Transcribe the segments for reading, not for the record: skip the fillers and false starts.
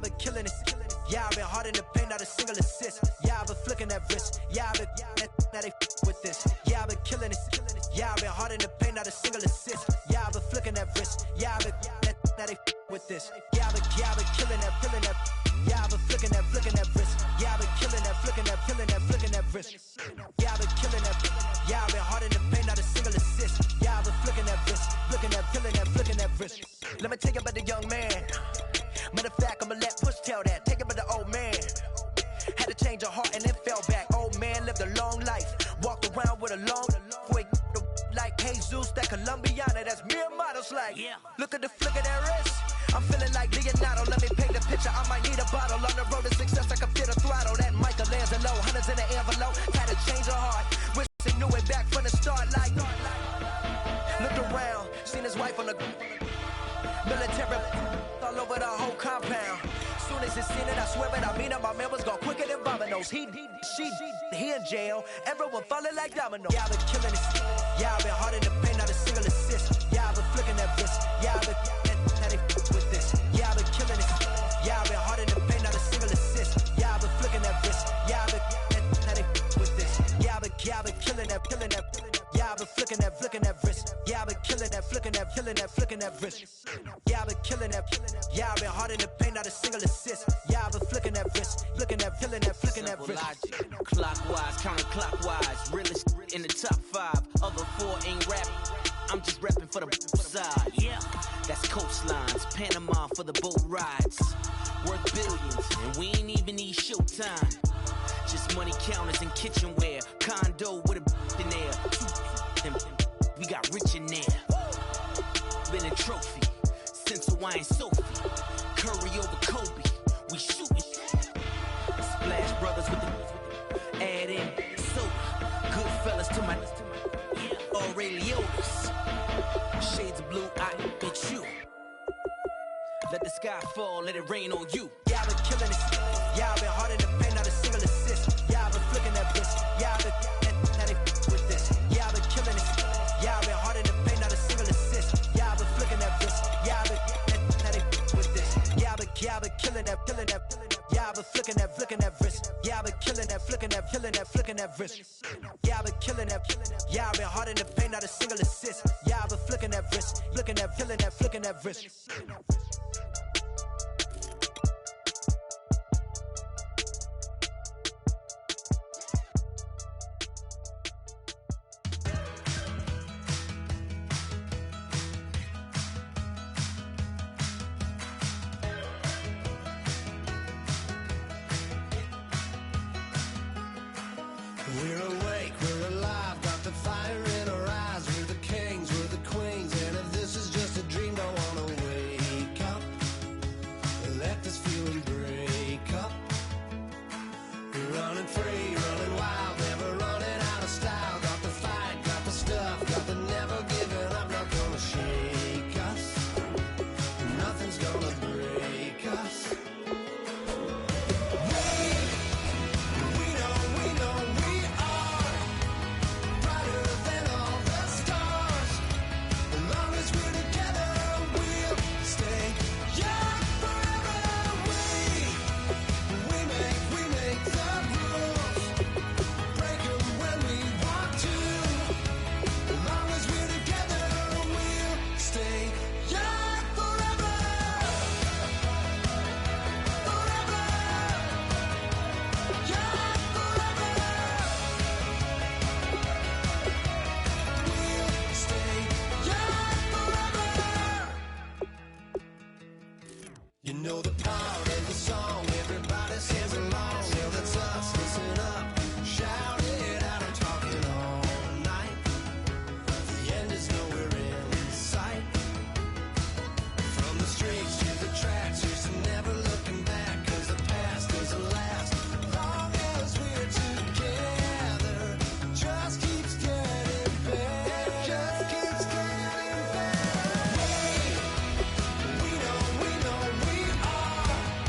I've been killing it. Yeah, I've been hard in the paint, not a single assist. Yeah, I've been flicking that wrist. Yeah, I've been now they with this. Yeah, I've been killing it. Yeah, I've been hard in the paint, not a single assist. Yeah, I've been flicking that wrist. Yeah, I've been now they with this. Yeah, I've been killing that. Yeah, I've been flicking that wrist. Yeah, I've been killing that, flicking that wrist. Yeah, I've been killing that. Yeah, I've been hard in the paint, not a single assist. Yeah, I've been flicking that wrist, flicking that wrist. Let me tell you about the young man. Matter of fact, I'ma let Push tell that. Take it about the old man. Had to change her heart and then fell back. Old man lived a long life. Walked around with a long way like Jesus, that Colombiana, that's mere models like. Yeah. Look at the flick of that wrist. I'm feeling like Leonardo. Let me paint the picture. I might need a bottle. On the road to success, I can feel the throttle. That Michelangelo, hundreds in the envelope. Had to change her heart. Wish he knew it back from the start. Like, looked around, seen his wife on the military all over the whole compound. Soon as he seen it, I swear it, I mean it. My man was gone quicker than dominoes. He in jail. Everyone falling like dominoes. Yeah, I've been killing it. Yeah, I've been hard in the paint, not a single assist. Yeah, I've been flicking that wrist. Yeah, I've been now they with this. Yeah, I've been killing it. Yeah, I've been hard in the paint, not a single assist. Yeah, I've been flicking that wrist. Yeah, I've been now they with this. Yeah, I've been killing that. Yeah, I've been flicking that wrist. Yeah, I've been killing that, flicking that wrist. Yeah, I've been killing that. Yeah, I've been hard in the paint, not a single assist. Yeah, I've been flicking that wrist, flicking that wrist. Logic, clockwise, counterclockwise. Realest in the top 5. Other 4 ain't rap. I'm just rapping for the side. Yeah, that's coastlines, Panama for the boat rides. Worth billions, and we ain't even need showtime. Just money counters and kitchenware. Condo with a in there. We got rich in there. Been a trophy since Hawaiian Sophie. Curry over Kobe. We shootin'. Splash Brothers with the add in soda. Good fellas to my Aurelio's. Shades of blue, I bet you. Let the sky fall, let it rain on you. Yeah, I've been killing it. Yeah, I've been hard in the paint, not a single assist. Yeah, I've been flicking that wrist. Yeah, I've been now they with this. Yeah, I've been killing it. Yeah, I've been hard in the paint, not a single assist. Yeah, I've been flicking that wrist. Yeah, I've been now they with this. Yeah, I've been killing that. Yeah, I've been flicking that wrist. Yeah, I've been killing that, flicking that wrist. Yeah, I've been killing that. Yeah, I've been hard in the paint, not a single assist. Yeah, I've been flicking that wrist, flicking that wrist. We're awake, we're alive, got the fire in our eyes. We're the kings, we're the queens, and if this is just a dream, don't wanna wake up. Let this feeling break up. We're running free, running wild, never running out of style. Got the fight, got the stuff, got the never giving up. Not gonna shake us, nothing's gonna break us. You know the part of the song, everybody sings along. Well, that's us, listen up, shout it out, I'm talking all night. The end is nowhere in sight. From the streets to the tracks, here's to never looking back. Cause the past doesn't last, long as we're together. Just keeps getting better, just keeps getting better. We know we are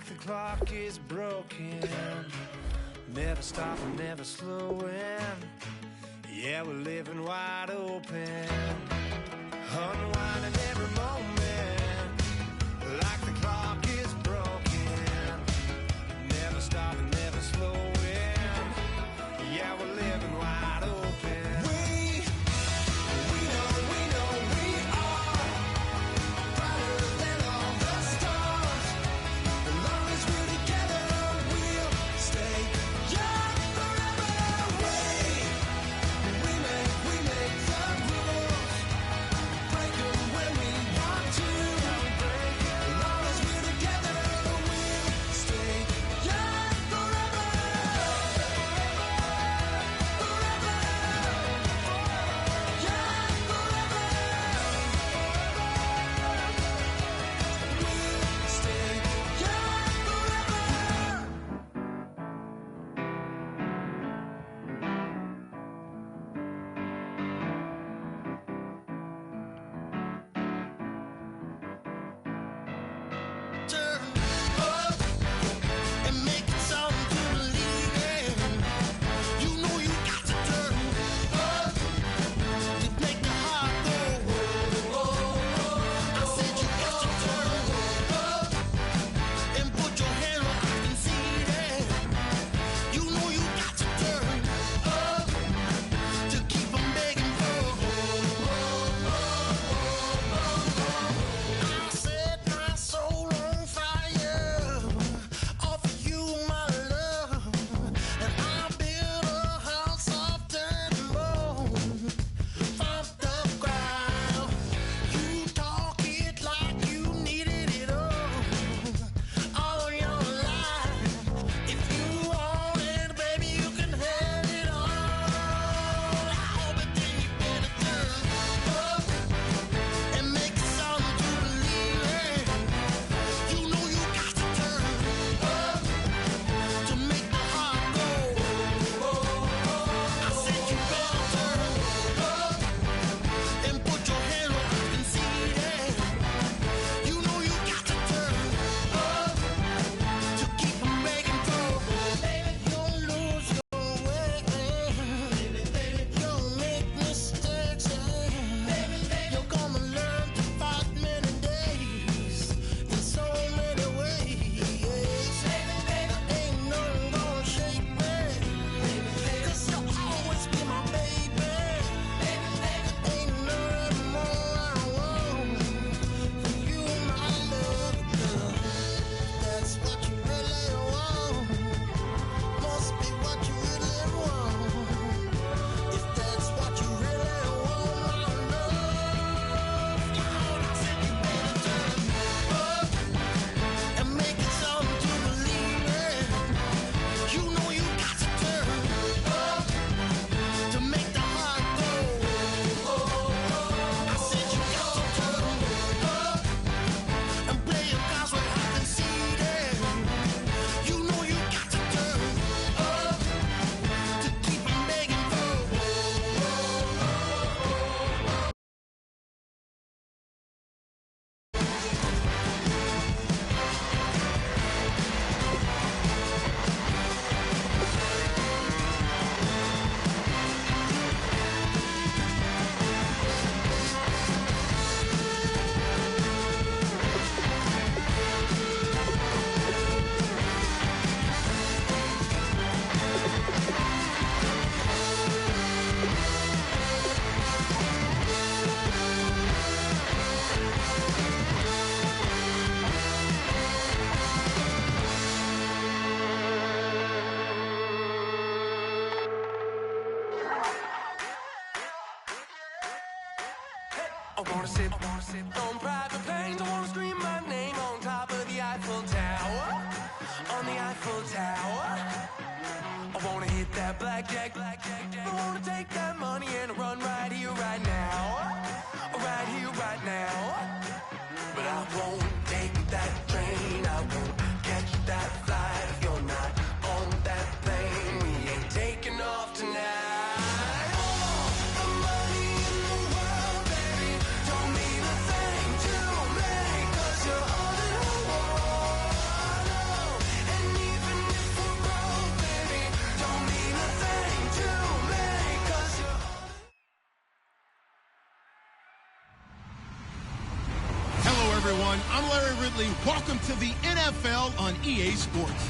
the clock is broken, never stopping, never slowing. Yeah, we're living wide open, unwinding every moment, like the clock is broken, never stopping, never slowing. Yeah, we're living wide open. We know we are brighter than all the stars. As long as we're together, we'll stay young forever. We make the rules, break them when we want to. As long as we're together, we'll stay young forever. Turn up and make it something to believe in. You know you got to turn up to make the heart go. I said you got to turn up and put your hand where I can see it. You know you got to turn up to keep 'em begging for. I set my soul on fire, offer you my love, and I build a house of dirt and bone from the ground. You talk it like you needed it all your life. If you want it, baby, you can have it all. But then you better turn up and make it something to believe in. You know you got to turn up to make the heart go. I said you better turn up and put your hand where I can see it. You know you got to turn up to keep 'em begging for. Baby, you'll lose your way. You'll make mistakes. You're gonna learn to fight many days in so many ways. Ain't nothing gonna shake me, 'cause you'll always be my baby. Ain't nothing more I want from you, my love, girl. That's what you really want. Must be what you really want. If that's what you really want, my love, I said you better turn up and make it something to believe in. You know you got to turn up to make the heart go. I said you got to turn up and play your cards where I can see them. You know you got to turn up to keep 'em begging for. I wanna sip on private planes. I wanna scream my name on top of the Eiffel Tower. On the Eiffel Tower. I wanna hit that blackjack. I wanna take that money and run right here, right now. Right here, right now. But I won't take that train. I won't catch that flight if you're not on that plane. We ain't taking off tonight. All the money in the world, baby, don't mean a thing to me, 'cause you're all that I want. everyone. I'm Larry Ridley. Welcome to the NFL on EA Sports.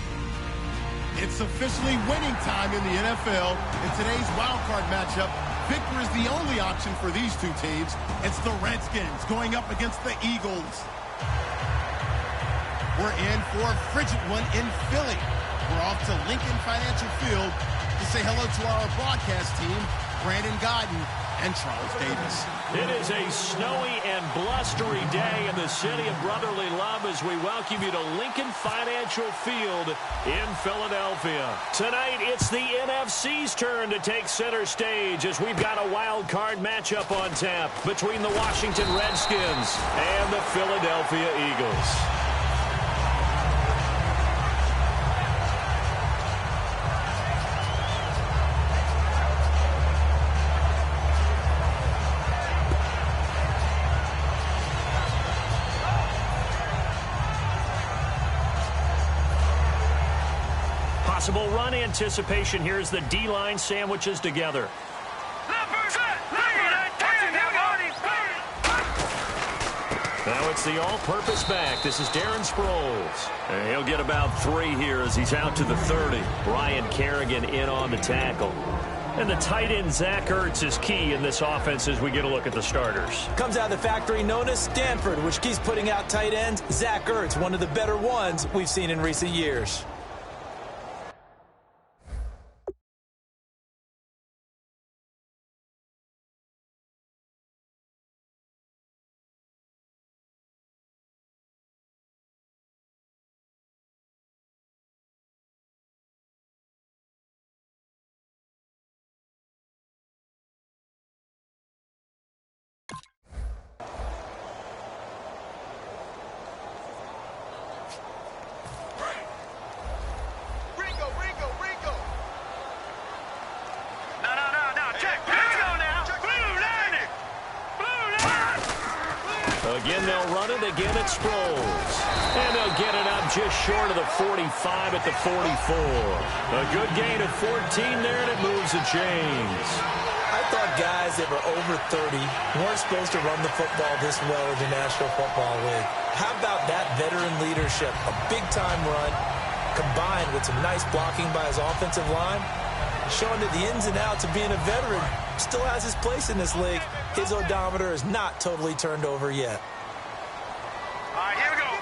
It's officially winning time in the NFL. In today's wildcard matchup, victor is the only option for these two teams. It's the Redskins going up against the Eagles. We're in for a frigid one in Philly. We're off to Lincoln Financial Field to say hello to our broadcast team, Brandon Godden and Charles Davis. It is a snowy and blustery day in the city of brotherly love as we welcome you to Lincoln Financial Field in Philadelphia. Tonight, it's the NFC's turn to take center stage as we've got a wild card matchup on tap between the Washington Redskins and the Philadelphia Eagles. Possible run anticipation. Here's the D-line sandwiches together. Now it's the all-purpose back. This is Darren Sproles. And he'll get about 3 here as he's out to the 30. Ryan Kerrigan in on the tackle. And the tight end, Zach Ertz, is key in this offense as we get a look at the starters. Comes out of the factory known as Stanford, which keeps putting out tight ends. Zach Ertz, one of the better ones we've seen in recent years. Again, they'll run it. Again, it's Sproles. And they'll get it up just short of the 45 at the 44. A good gain of 14 there, and it moves the chains. I thought guys that were over 30 weren't supposed to run the football this well in the National Football League. How about that veteran leadership? A big-time run combined with some nice blocking by his offensive line, showing that the ins and outs of being a veteran still has his place in this league. His odometer is not totally turned over yet. All right, here we go.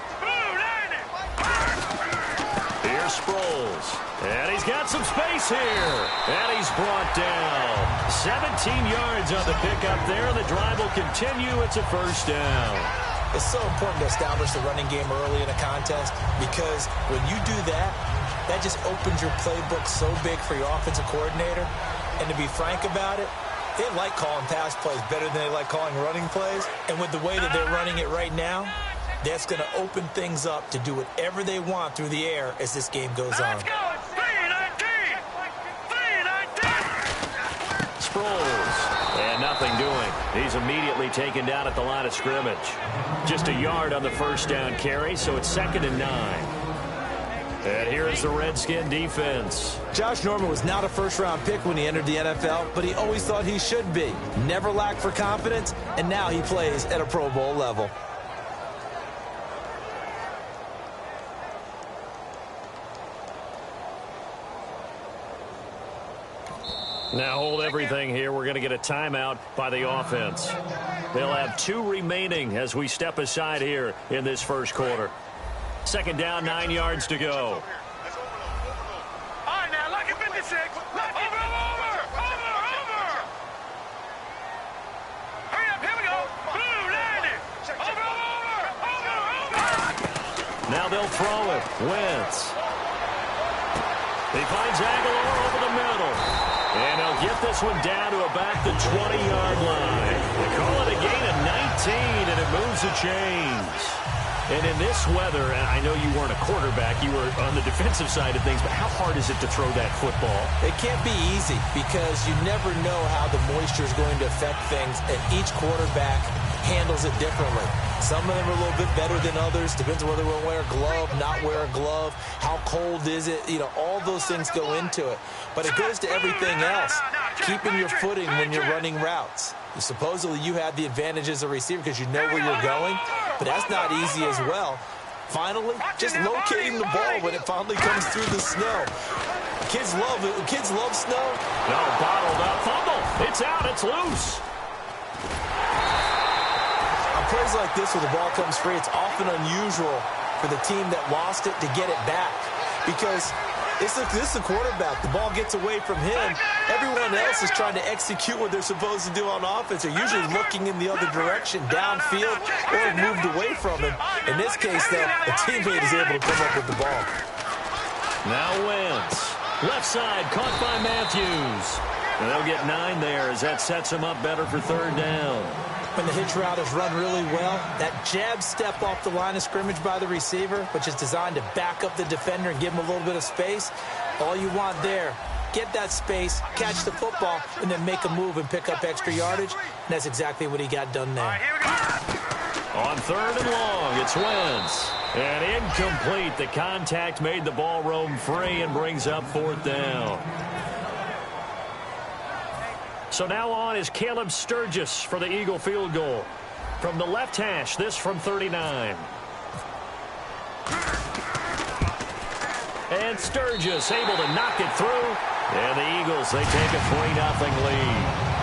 Here's Sproles. And he's got some space here. And he's brought down. 17 yards on the pickup there. The drive will continue. It's a first down. It's so important to establish the running game early in a contest because when you do that, that just opens your playbook so big for your offensive coordinator. And to be frank about it, they like calling pass plays better than they like calling running plays. And with the way that they're running it right now, that's going to open things up to do whatever they want through the air as this game goes on. Sproles. And nothing doing. He's immediately taken down at the line of scrimmage. Just a yard on the first down carry, so it's 2nd and 9. And here is the Redskin defense. Josh Norman was not a first-round pick when he entered the NFL, but he always thought he should be. Never lacked for confidence, and now he plays at a Pro Bowl level. Now hold everything here. We're going to get a timeout by the offense. They'll have 2 remaining as we step aside here in this first quarter. 2nd down, 9 yards to go. All right, now, lucky 56. Over. Hurry up, here we go. Blue, 90. Over. Now they'll throw it. Wentz. He finds Aguilar over the middle. And he'll get this one down to about the 20-yard line. They call it a gain of 19, and it moves the chains. And in this weather, and I know you weren't a quarterback, you were on the defensive side of things, but how hard is it to throw that football? It can't be easy because you never know how the moisture is going to affect things, and each quarterback handles it differently. Some of them are a little bit better than others. Depends on whether they wear a glove, not wear a glove. How cold is it? You know, all those things go into it. But it goes to everything else. Keeping your footing when you're running routes. Supposedly you have the advantage as a receiver because you know where you're going. but that's not easy as well. Finally, just locating the ball when it finally comes through the snow. Kids love it. Kids love snow. No, bottled up. Fumble. It's out. It's loose. On plays like this where the ball comes free, it's often unusual for the team that lost it to get it back. Because this is the quarterback. The ball gets away from him. Everyone else is trying to execute what they're supposed to do on offense. They're usually looking in the other direction, downfield, or moved away from him. In this case, though, a teammate is able to come up with the ball. Now Wentz. Left side, caught by Matthews. And they'll get 9 there as that sets them up better for third down. When the hitch route is run really well, that jab step off the line of scrimmage by the receiver, which is designed to back up the defender and give him a little bit of space, all you want there, get that space, catch the football, and then make a move and pick up extra yardage. And that's exactly what he got done there. On third and long, it's Wentz. And incomplete. The contact made the ball roam free and brings up fourth down. So now on is Caleb Sturgis for the Eagle field goal. From the left hash, this from 39. And Sturgis able to knock it through. And the Eagles, they take a 3-0 lead.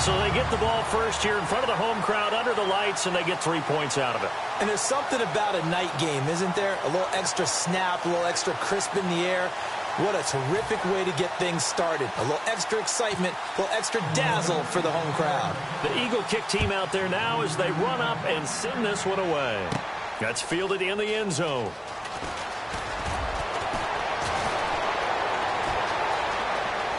So they get the ball first here in front of the home crowd under the lights, and they get 3 points out of it. And there's something about a night game, isn't there? A little extra snap, a little extra crisp in the air. What a terrific way to get things started. A little extra excitement, a little extra dazzle for the home crowd. The Eagle kick team out there now as they run up and send this one away. That's fielded in the end zone.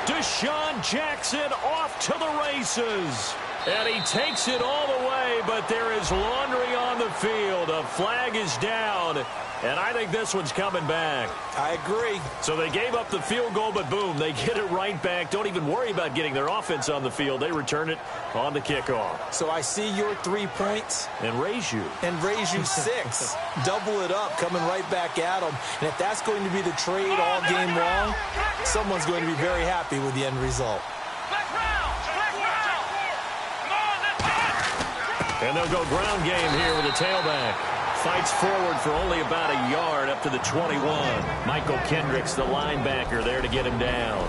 Deshaun Jackson off to the races. And he takes it all the way, but there is laundry on the field. A flag is down, and I think this one's coming back. I agree. So they gave up the field goal, but boom, they get it right back. Don't even worry about getting their offense on the field. They return it on the kickoff. So I see your 3 points. And raise you. And raise you 6. Double it up, coming right back at them. And if that's going to be the trade all game long, someone's going to be very happy with the end result. And they'll go ground game here with a tailback. Fights forward for only about a yard up to the 21. Michael Kendricks, the linebacker, there to get him down.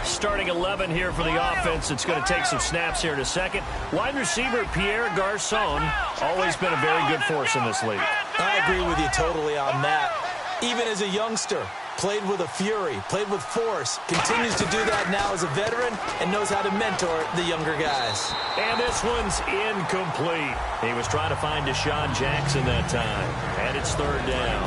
Starting 11 here for the offense. It's going to take some snaps here in a second. Wide receiver Pierre Garçon, always been a very good force in this league. I agree with you totally on that. Even as a youngster, played with a fury, played with force, continues to do that now as a veteran, and knows how to mentor the younger guys. And this one's incomplete. He was trying to find Deshaun Jackson that time. And it's third down.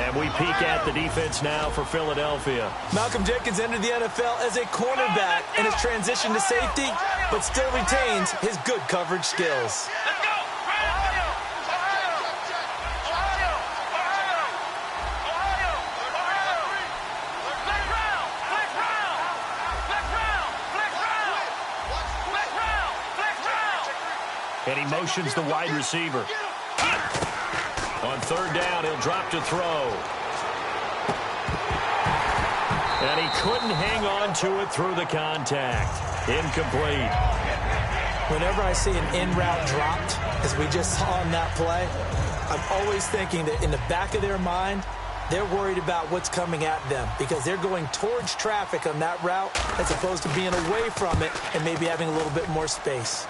And we peek at the defense now for Philadelphia. Malcolm Jenkins entered the NFL as a cornerback and has transitioned to safety, but still retains his good coverage skills. And he motions the wide receiver. On third down, he'll drop to throw. And he couldn't hang on to it through the contact. Incomplete. Whenever I see an in-route dropped, as we just saw on that play, I'm always thinking that in the back of their mind, they're worried about what's coming at them because they're going towards traffic on that route as opposed to being away from it and maybe having a little bit more space.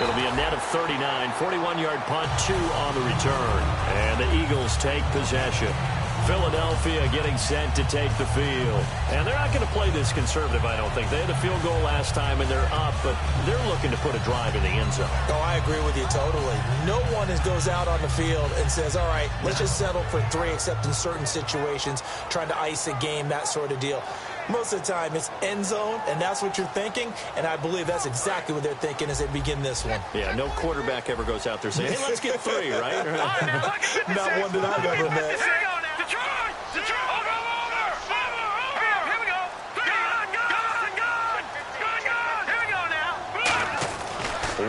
It'll be a net of 39, 41-yard punt, 2 on the return. And the Eagles take possession. Philadelphia getting set to take the field. And they're not going to play this conservative, I don't think. They had a field goal last time, and they're up, but they're looking to put a drive in the end zone. Oh, I agree with you totally. No one goes out on the field and says, all right, let's just settle for 3, except in certain situations, trying to ice a game, that sort of deal. Most of the time, it's end zone, and that's what you're thinking, and I believe that's exactly what they're thinking as they begin this one. Yeah, no quarterback ever goes out there saying, hey, let's get 3, right? Not one that I've ever met.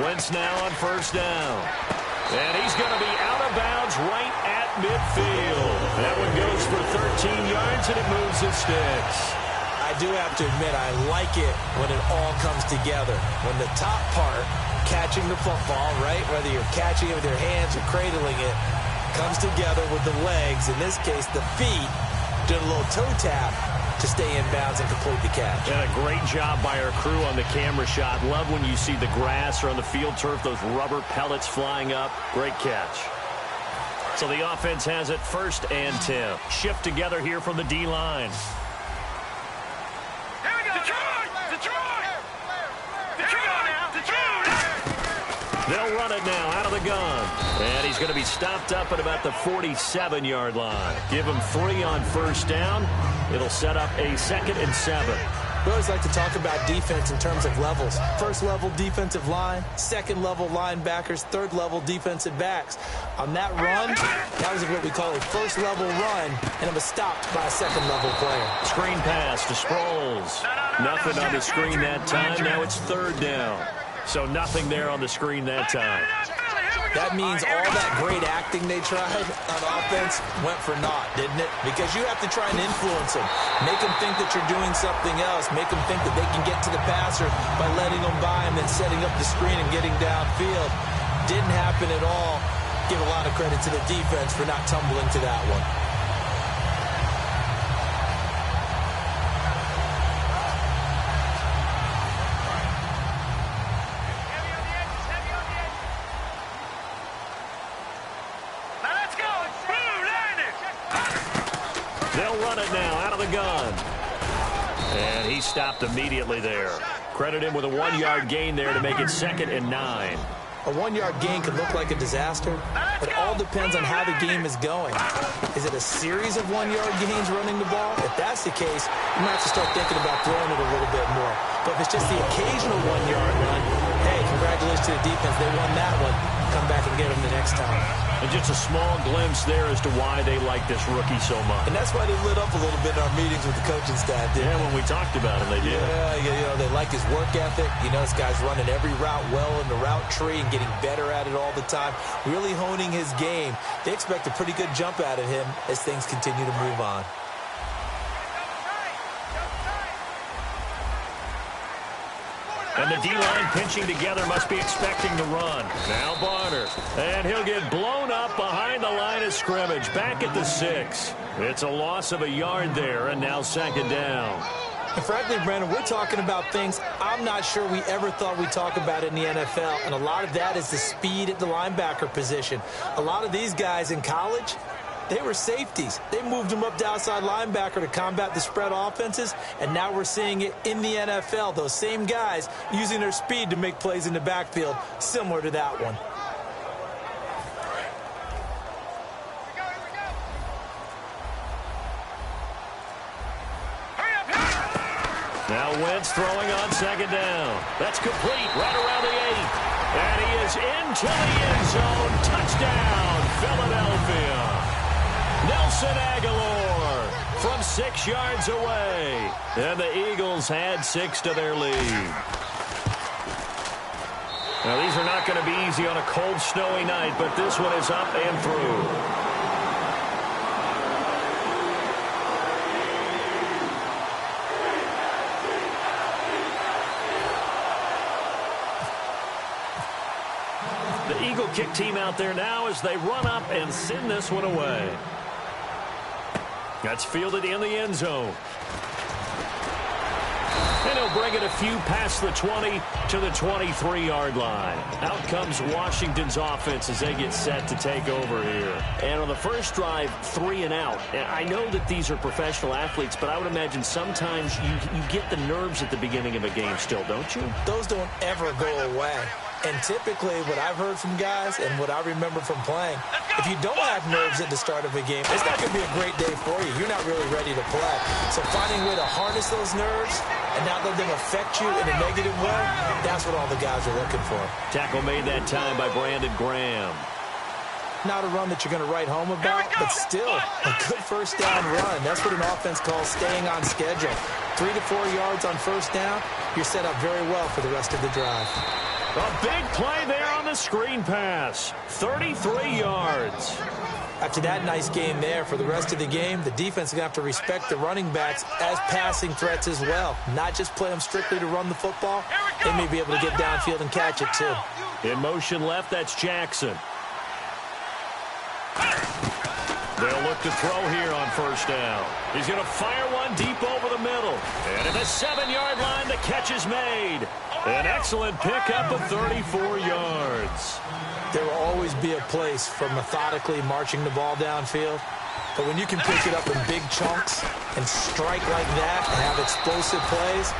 Wentz now on first down. And he's going to be out of bounds right at midfield. That one goes for 13 yards, and it moves the sticks. I I do have to admit, I like it when it all comes together. When the top part, catching the football, right, whether you're catching it with your hands or cradling it, comes together with the legs, in this case the feet, doing a little toe tap to stay in bounds and complete the catch. And a great job by our crew on the camera shot. Love when you see the grass or on the field turf, those rubber pellets flying up. Great catch. So the offense has it 1st and 10. Shift together here from the D-line. Here we go. Detroit! Detroit now. Detroit! They'll run it now out of the gun. And he's going to be stopped up at about the 47-yard line. Give him 3 on 1st down. It'll set up a 2nd and 7. We always like to talk about defense in terms of levels. 1st level defensive line, 2nd level linebackers, 3rd level defensive backs. On that run, that was what we call a 1st level run, and it was stopped by a 2nd level player. Screen pass to Sproles. Nothing on the screen that time. Now it's 3rd down. So nothing there on the screen that time. That means all that great acting they tried on offense went for naught, didn't it? Because you have to try and influence them. Make them think that you're doing something else. Make them think that they can get to the passer by letting them by and then setting up the screen and getting downfield. Didn't happen at all. Give a lot of credit to the defense for not tumbling to that one. Stopped immediately there. Credit him with a 1-yard gain there to make it 2nd and 9. A 1-yard gain could look like a disaster. It all depends on how the game is going. Is it a series of 1-yard gains running the ball? If that's the case, you might have to start thinking about throwing it a little bit more. But if it's just the occasional 1-yard run, hey, congratulations to the defense. They won that one. Come back and get them the next time. And just a small glimpse there as to why they like this rookie so much. And that's why they lit up a little bit in our meetings with the coaching staff, didn't they? Yeah, when we talked about him, they did. Yeah, you know, they like his work ethic. You know, this guy's running every route well in the route tree and getting better at it all the time, really honing his game. They expect a pretty good jump out of him as things continue to move on. And the D-line pinching together must be expecting the run. Now Barner. And he'll get blown up behind the line of scrimmage. Back at the 6. It's a loss of a yard there, and now 2nd down. And frankly, Brandon, we're talking about things I'm not sure we ever thought we'd talk about in the NFL. And a lot of that is the speed at the linebacker position. A lot of these guys in college, they were safeties. They moved them up to outside linebacker to combat the spread offenses, and now we're seeing it in the NFL. Those same guys using their speed to make plays in the backfield, similar to that one. Now Wentz throwing on 2nd down. That's complete right around the 8. And he is into the end zone. Touchdown, Philadelphia. Nelson Aguilar from 6 yards away. And the Eagles had 6 to their lead. Now, these are not going to be easy on a cold, snowy night, but this one is up and through. The Eagle kick team out there now as they run up and send this one away. That's fielded in the end zone. And he'll bring it a few past the 20 to the 23-yard line. Out comes Washington's offense as they get set to take over here. And on the first drive, 3 and out. And I know that these are professional athletes, but I would imagine sometimes you get the nerves at the beginning of a game still, don't you? Those don't ever go away. And typically, what I've heard from guys and what I remember from playing, if you don't have nerves at the start of a game, it's not going to be a great day for you. You're not really ready to play. So finding a way to harness those nerves and not let them affect you in a negative way, that's what all the guys are looking for. Tackle made that time by Brandon Graham. Not a run that you're going to write home about, but still a good first down run. That's what an offense calls staying on schedule. 3 to 4 yards on first down, you're set up very well for the rest of the drive. A big play there on the screen pass. 33 yards. After that nice game there, for the rest of the game, the defense is going to have to respect the running backs as passing threats as well. Not just play them strictly to run the football. They may be able to get downfield and catch it too. In motion left, that's Jackson. They'll look to throw here on first down. He's going to fire one deep over the middle. And at the 7-yard line, the catch is made. An excellent pickup of 34 yards. There will always be a place for methodically marching the ball downfield. But when you can pick it up in big chunks and strike like that and have explosive plays,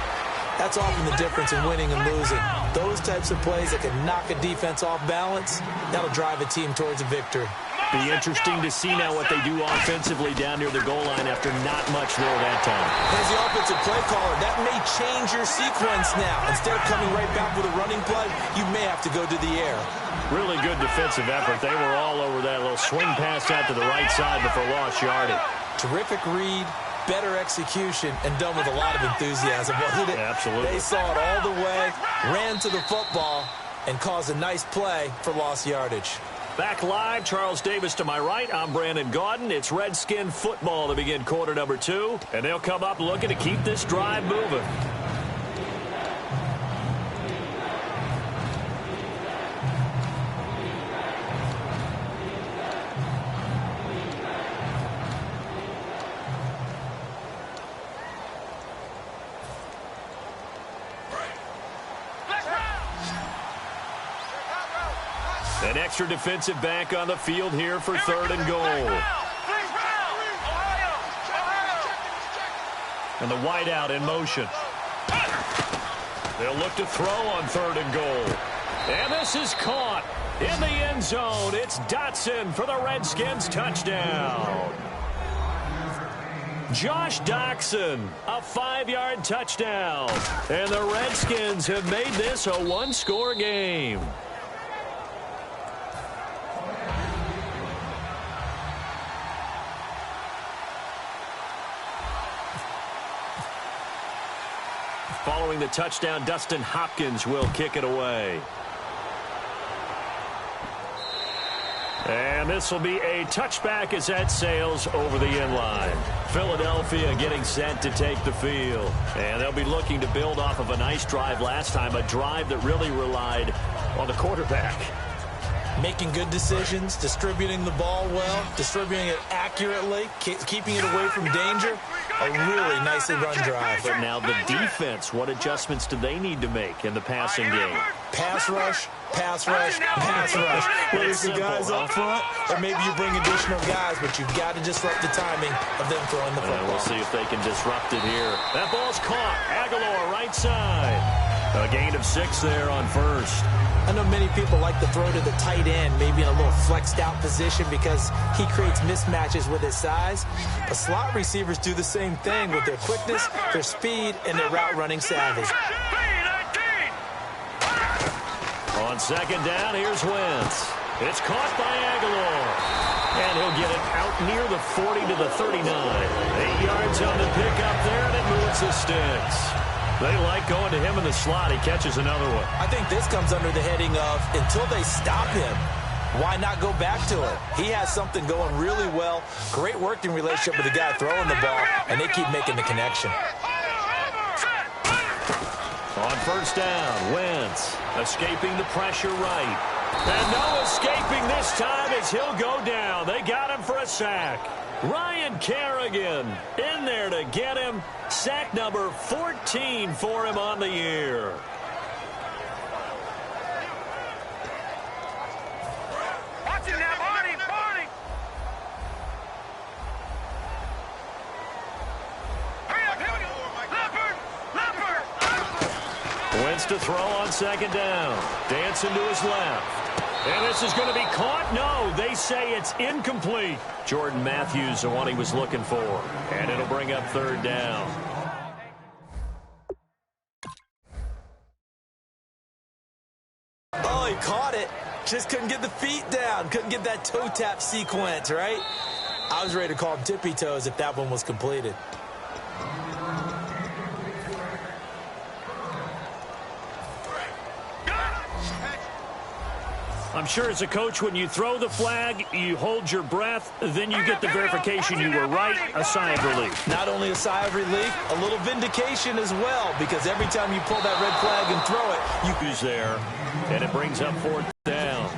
that's often the difference in winning and losing. Those types of plays that can knock a defense off balance, that'll drive a team towards a victory. Be interesting to see now what they do offensively down near the goal line after not much there that time. As the offensive play caller, that may change your sequence now. Instead of coming right back with a running play, you may have to go to the air. Really good defensive effort. They were all over that little swing pass out to the right side before lost yardage. Terrific read, better execution, and done with a lot of enthusiasm, wasn't it? Absolutely. They saw it all the way, ran to the football, and caused a nice play for lost yardage. Back live, Charles Davis to my right. I'm Brandon Gaudin. It's Redskin football to begin quarter number 2. And they'll come up looking to keep this drive moving. An extra defensive back on the field here for 3rd and goal. And the wideout in motion. They'll look to throw on 3rd and goal. And this is caught in the end zone. It's Dotson for the Redskins touchdown. Josh Doctson, a 5-yard touchdown. And the Redskins have made this a 1-score game. Following the touchdown, Dustin Hopkins will kick it away. And this will be a touchback as that sails over the end line. Philadelphia getting set to take the field. And they'll be looking to build off of a nice drive last time, a drive that really relied on the quarterback. Making good decisions, distributing the ball well, distributing it accurately, keeping it away from danger. A really nicely run drive. But now the defense, what adjustments do they need to make in the passing game? Pass rush, pass rush, pass rush. Whether it's the guys up front or maybe you bring additional guys, but you've got to disrupt the timing of them throwing the football. We'll see if they can disrupt it here. That ball's caught. Aguilar right side. A gain of 6 there on first. I know many people like to throw to the tight end, maybe in a little flexed out position because he creates mismatches with his size. But slot receivers do the same thing with their quickness, their speed, and their route running savvy. On 2nd down, here's Wentz. It's caught by Aguilar. And he'll get it out near the 40 to the 39. 8 yards on the pickup there, and it moves the sticks. They like going to him in the slot. He catches another one. I think this comes under the heading of until they stop him, why not go back to it? He has something going really well. Great working relationship with the guy throwing the ball, and they keep making the connection. On first down, Wentz escaping the pressure right. And no escaping this time as he'll go down. They got him for a sack. Ryan Kerrigan in there to get him. Sack number 14 for him on the year. Watch it now, Barney, Barney. Hurry up, here we go. Leopard. Wentz to throw on 2nd down. Dancing to his left. And this is going to be caught. No, they say it's incomplete. Jordan Matthews, the one he was looking for. And it'll bring up 3rd down. Oh, he caught it. Just couldn't get the feet down. Couldn't get that toe tap sequence, right? I was ready to call him tippy toes if that one was completed. I'm sure as a coach, when you throw the flag, you hold your breath, then you get the verification you were right, a sigh of relief. Not only a sigh of relief, a little vindication as well, because every time you pull that red flag and throw it, you Who's there, and it brings up 4th down.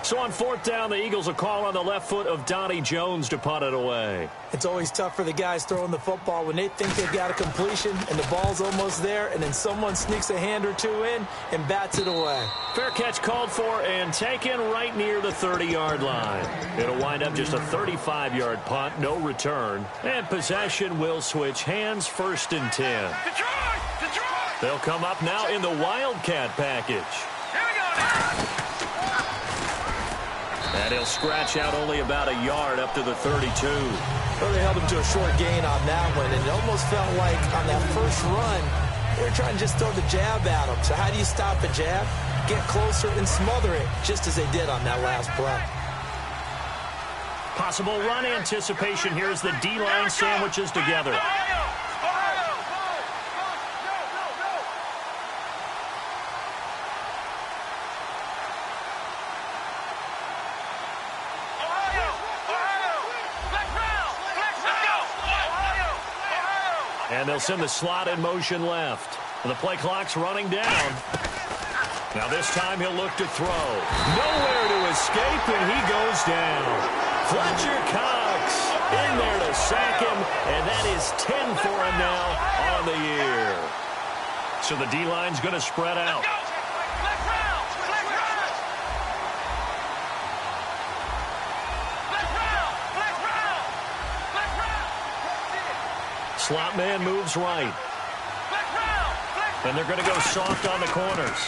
So on 4th down, the Eagles will call on the left foot of Donnie Jones to punt it away. It's always tough for the guys throwing the football when they think they've got a completion and the ball's almost there, and then someone sneaks a hand or two in and bats it away. Fair catch called for and taken right near the 30-yard line. It'll wind up just a 35-yard punt, no return, and possession will switch hands, 1st and 10. Detroit! They'll come up now in the Wildcat package. Here we go now! And he'll scratch out only about a yard up to the 32. Well, they held him to a short gain on that one, and it almost felt like on that first run, they were trying to just throw the jab at him. So how do you stop a jab? Get closer and smother it, just as they did on that last play. Possible run anticipation here as the D-line sandwiches together. And they'll send the slot in motion left. The play clock's running down. Now this time he'll look to throw. Nowhere to escape, and he goes down. Fletcher Cox in there to sack him, and that is 10 for him now on the year. So the D-line's going to spread out. Slot man moves right. And they're going to go soft on the corners.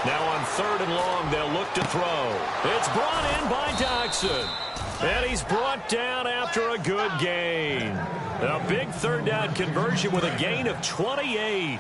Now on 3rd and long, they'll look to throw. It's brought in by Doxson. And he's brought down after a good gain. A big 3rd down conversion with a gain of 28.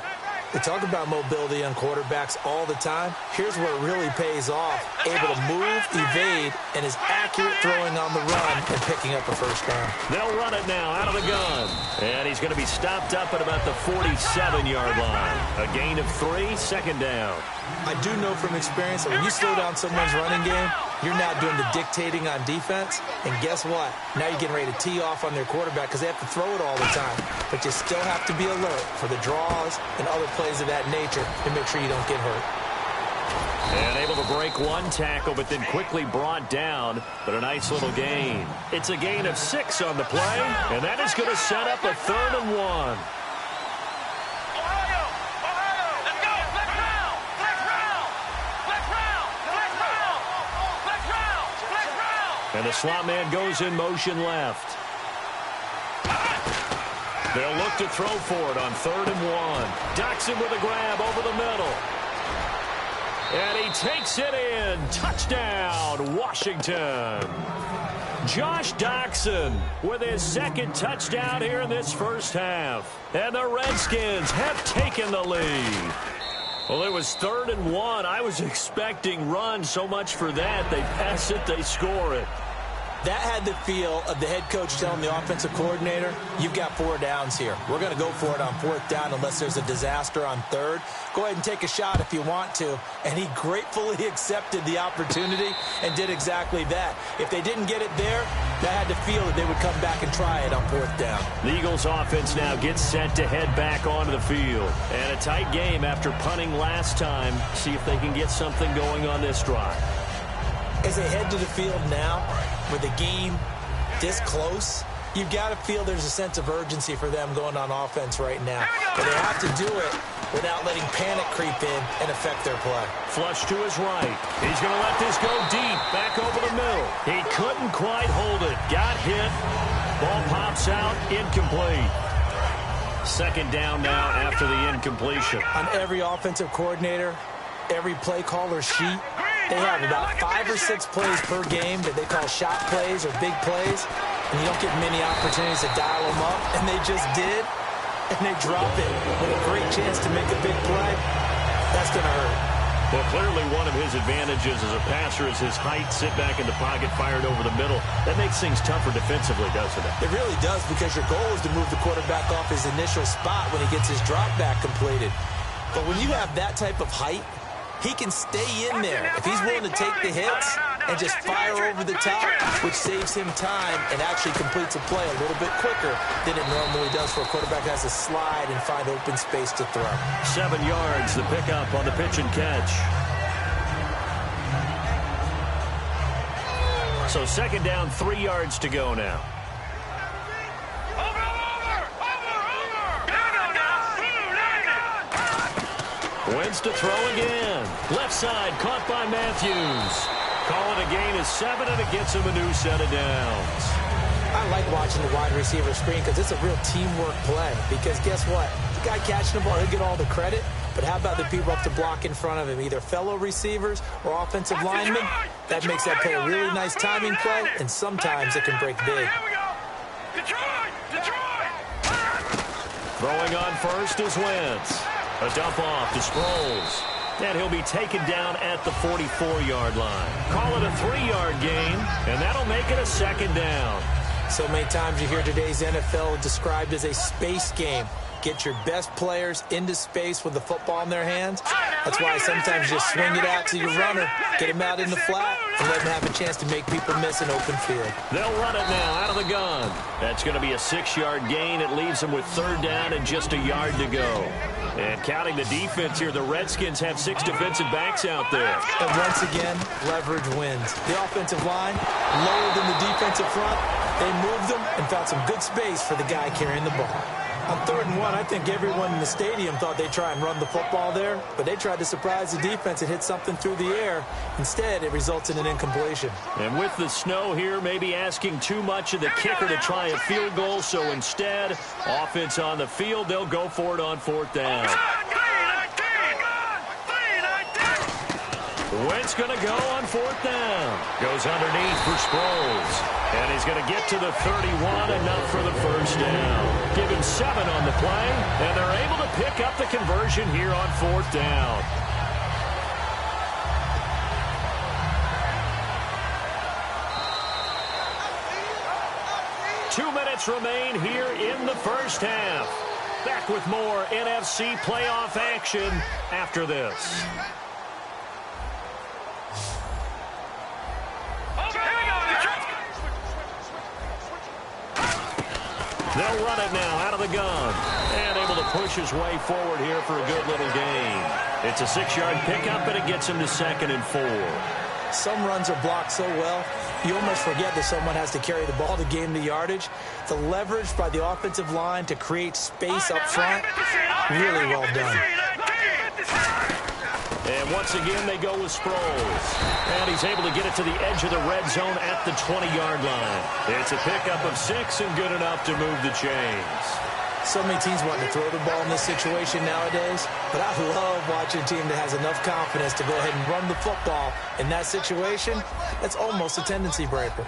We talk about mobility on quarterbacks all the time. Here's where it really pays off. Able to move, evade, and is accurate throwing on the run and picking up a 1st down. They'll run it now out of the gun. And he's going to be stopped up at about the 47-yard line. A gain of 3, 2nd down. I do know from experience that when you slow down someone's running game, you're now doing the dictating on defense. And guess what? Now you're getting ready to tee off on their quarterback because they have to throw it all the time. But you still have to be alert for the draws and other plays of that nature to make sure you don't get hurt. And able to break one tackle, but then quickly brought down. But a nice little gain. It's a gain of 6 on the play, and that is going to set up a 3rd and 1. And the slot man goes in motion left. They'll look to throw for it on 3rd and 1. Doxson with a grab over the middle. And he takes it in. Touchdown, Washington. Josh Doxson with his 2nd touchdown here in this first half. And the Redskins have taken the lead. Well, it was 3rd and 1. I was expecting run, so much for that. They pass it, they score it. That had the feel of the head coach telling the offensive coordinator, you've got 4 downs here. We're going to go for it on 4th down unless there's a disaster on 3rd. Go ahead and take a shot if you want to. And he gratefully accepted the opportunity and did exactly that. If they didn't get it there, that had the feel that they would come back and try it on 4th down. The Eagles offense now gets set to head back onto the field. And a tight game after punting last time. See if they can get something going on this drive. As they head to the field now, with the game this close, you've got to feel there's a sense of urgency for them going on offense right now. But they have to do it without letting panic creep in and affect their play. Flush to his right. He's going to let this go deep, back over the middle. He couldn't quite hold it. Got hit. Ball pops out, incomplete. 2nd down now after the incompletion. On every offensive coordinator, every play caller sheet, they have about 5 or 6 plays per game that they call shot plays or big plays, and you don't get many opportunities to dial them up, and they just did, and they drop it with a great chance to make a big play. That's going to hurt. Well, clearly one of his advantages as a passer is his height, sit back in the pocket, fired over the middle. That makes things tougher defensively, doesn't it? It really does, because your goal is to move the quarterback off his initial spot when he gets his drop back completed. But when you have that type of height, he can stay in there. If he's willing to take the hits and just fire over the top, which saves him time and actually completes a play a little bit quicker than it normally does for a quarterback that has to slide and find open space to throw. 7 yards, the pickup on the pitch and catch. So 2nd down, 3 yards to go now. Wentz to throw again. Left side, caught by Matthews. Call it a gain of 7, and it gets him a new set of downs. I like watching the wide receiver screen because it's a real teamwork play. Because guess what? The guy catching the ball, he'll get all the credit. But how about the people up to block in front of him, either fellow receivers or offensive linemen? That makes that play a really nice timing play, and sometimes it can break big. Throwing on first is Wentz. A dump off to Sproles. And he'll be taken down at the 44-yard line. Call it a 3-yard gain, and that'll make it a 2nd down. So many times you hear today's NFL described as a space game. Get your best players into space with the football in their hands. That's why sometimes you just swing it out to your runner, get him out in the flat, and let him have a chance to make people miss an open field. They'll run it now out of the gun. That's going to be a 6-yard gain. It leaves them with 3rd down and just a yard to go. And counting the defense here, the Redskins have 6 defensive backs out there. And once again, leverage wins. The offensive line, lower than the defensive front, they moved them and found some good space for the guy carrying the ball. On 3rd and 1, I think everyone in the stadium thought they'd try and run the football there, but they tried to surprise the defense and hit something through the air. Instead, it results in an incompletion. And with the snow here, maybe asking too much of the kicker to try a field goal, so instead, offense on the field, they'll go for it on 4th down. Wentz going to go on 4th down. Goes underneath for Sproles. And he's going to get to the 31, enough for the 1st down. Give him 7 on the play, and they're able to pick up the conversion here on 4th down. Two minutes remain here in the 1st half. Back with more NFC playoff action after this. They'll run it now out of the gun. And able to push his way forward here for a good little gain. It's a 6-yard pickup, and it gets him to 2nd and 4. Some runs are blocked so well, you almost forget that someone has to carry the ball to gain the yardage. The leverage by the offensive line to create space up front, really well done. And once again, they go with Sproles. And he's able to get it to the edge of the red zone at the 20-yard line. It's a pickup of 6 and good enough to move the chains. So many teams want to throw the ball in this situation nowadays, but I love watching a team that has enough confidence to go ahead and run the football. In that situation, that's almost a tendency breaker.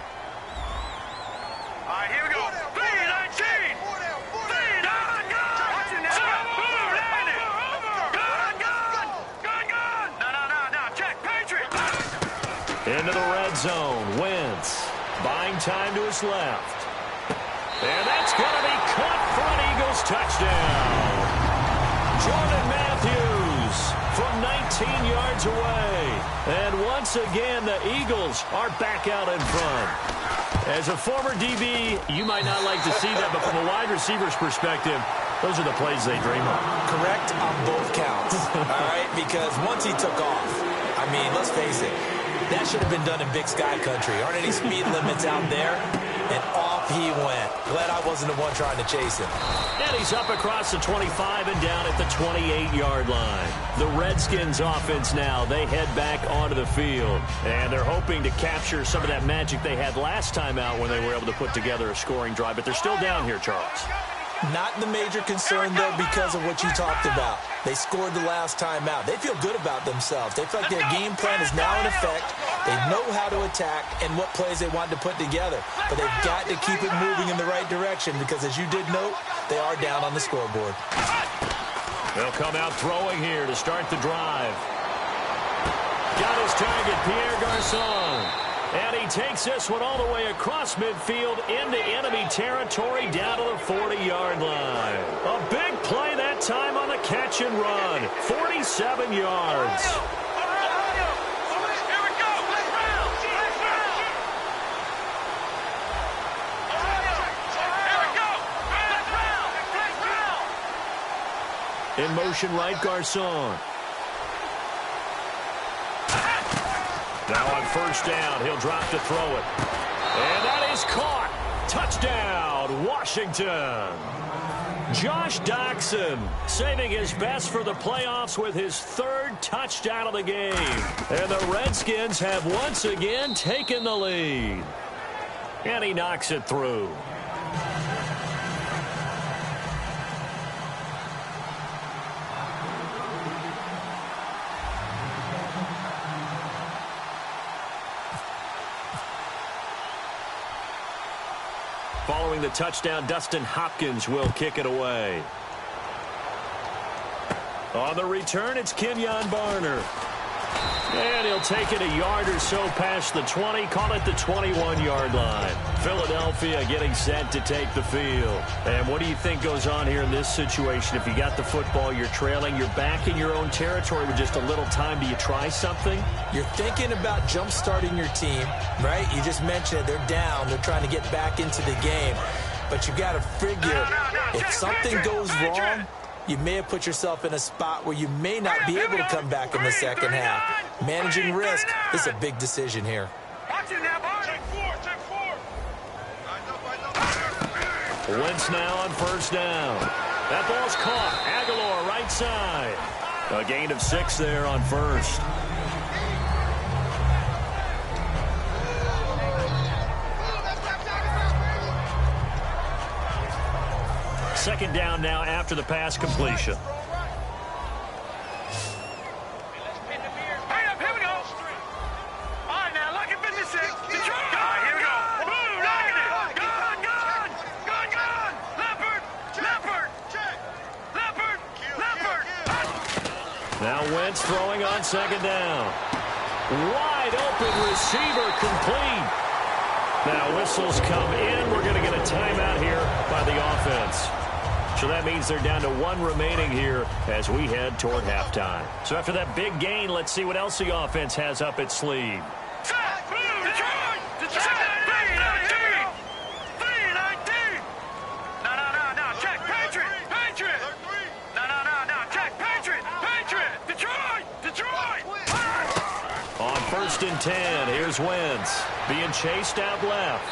Into the red zone. Wentz buying time to his left. And that's going to be caught for an Eagles touchdown. Jordan Matthews from 19 yards away. And once again, the Eagles are back out in front. As a former DB, you might not like to see that, but from a wide receiver's perspective, those are the plays they dream of. Correct on both counts. All right, because once he took off, I mean, let's face it, that should have been done in Big Sky Country. Aren't any speed limits out there? And off he went. Glad I wasn't the one trying to chase him. And he's up across the 25 and down at the 28-yard line. The Redskins offense now, they head back onto the field. And they're hoping to capture some of that magic they had last time out when they were able to put together a scoring drive. But they're still down here, Charles. Not the major concern, though, because of what you talked about. They scored the last time out. They feel good about themselves. They feel like their game plan is now in effect. They know how to attack and what plays they want to put together. But they've got to keep it moving in the right direction because, as you did note, they are down on the scoreboard. They'll come out throwing here to start the drive. Got his target, Pierre Garçon. And he takes this one all the way across midfield into enemy territory down to the 40-yard line. A big play that time on the catch and run. 47 yards. In motion right, Garcon. Now on first down, he'll drop to throw it. And that is caught. Touchdown, Washington. Josh Doctson saving his best for the playoffs with his third touchdown of the game. And the Redskins have once again taken the lead. And he knocks it through. Following the touchdown, Dustin Hopkins will kick it away. On the return, it's Kenyon Barner. And he'll take it a yard or so past the 20, call it the 21-yard line. Philadelphia getting set to take the field. And what do you think goes on here in this situation? If you got the football, you're trailing, you're back in your own territory with just a little time. Do you try something? You're thinking about jump-starting your team, right? You just mentioned it. They're down. They're trying to get back into the game. But you got to figure if something goes wrong, you may have put yourself in a spot where you may not be able to come back in the second half. Managing risk is a big decision here. Wentz now on first down. That ball's caught. Aguilar right side. A gain of 6 there on first. Second down now after the pass completion. Now Wentz throwing on second down. Wide open receiver complete. Now whistles come in. We're going to get a timeout here by the offense. So that means they're down to 1 remaining here as we head toward halftime. So after that big gain, let's see what else the offense has up its sleeve. On first and 10, here's Wentz being chased out left.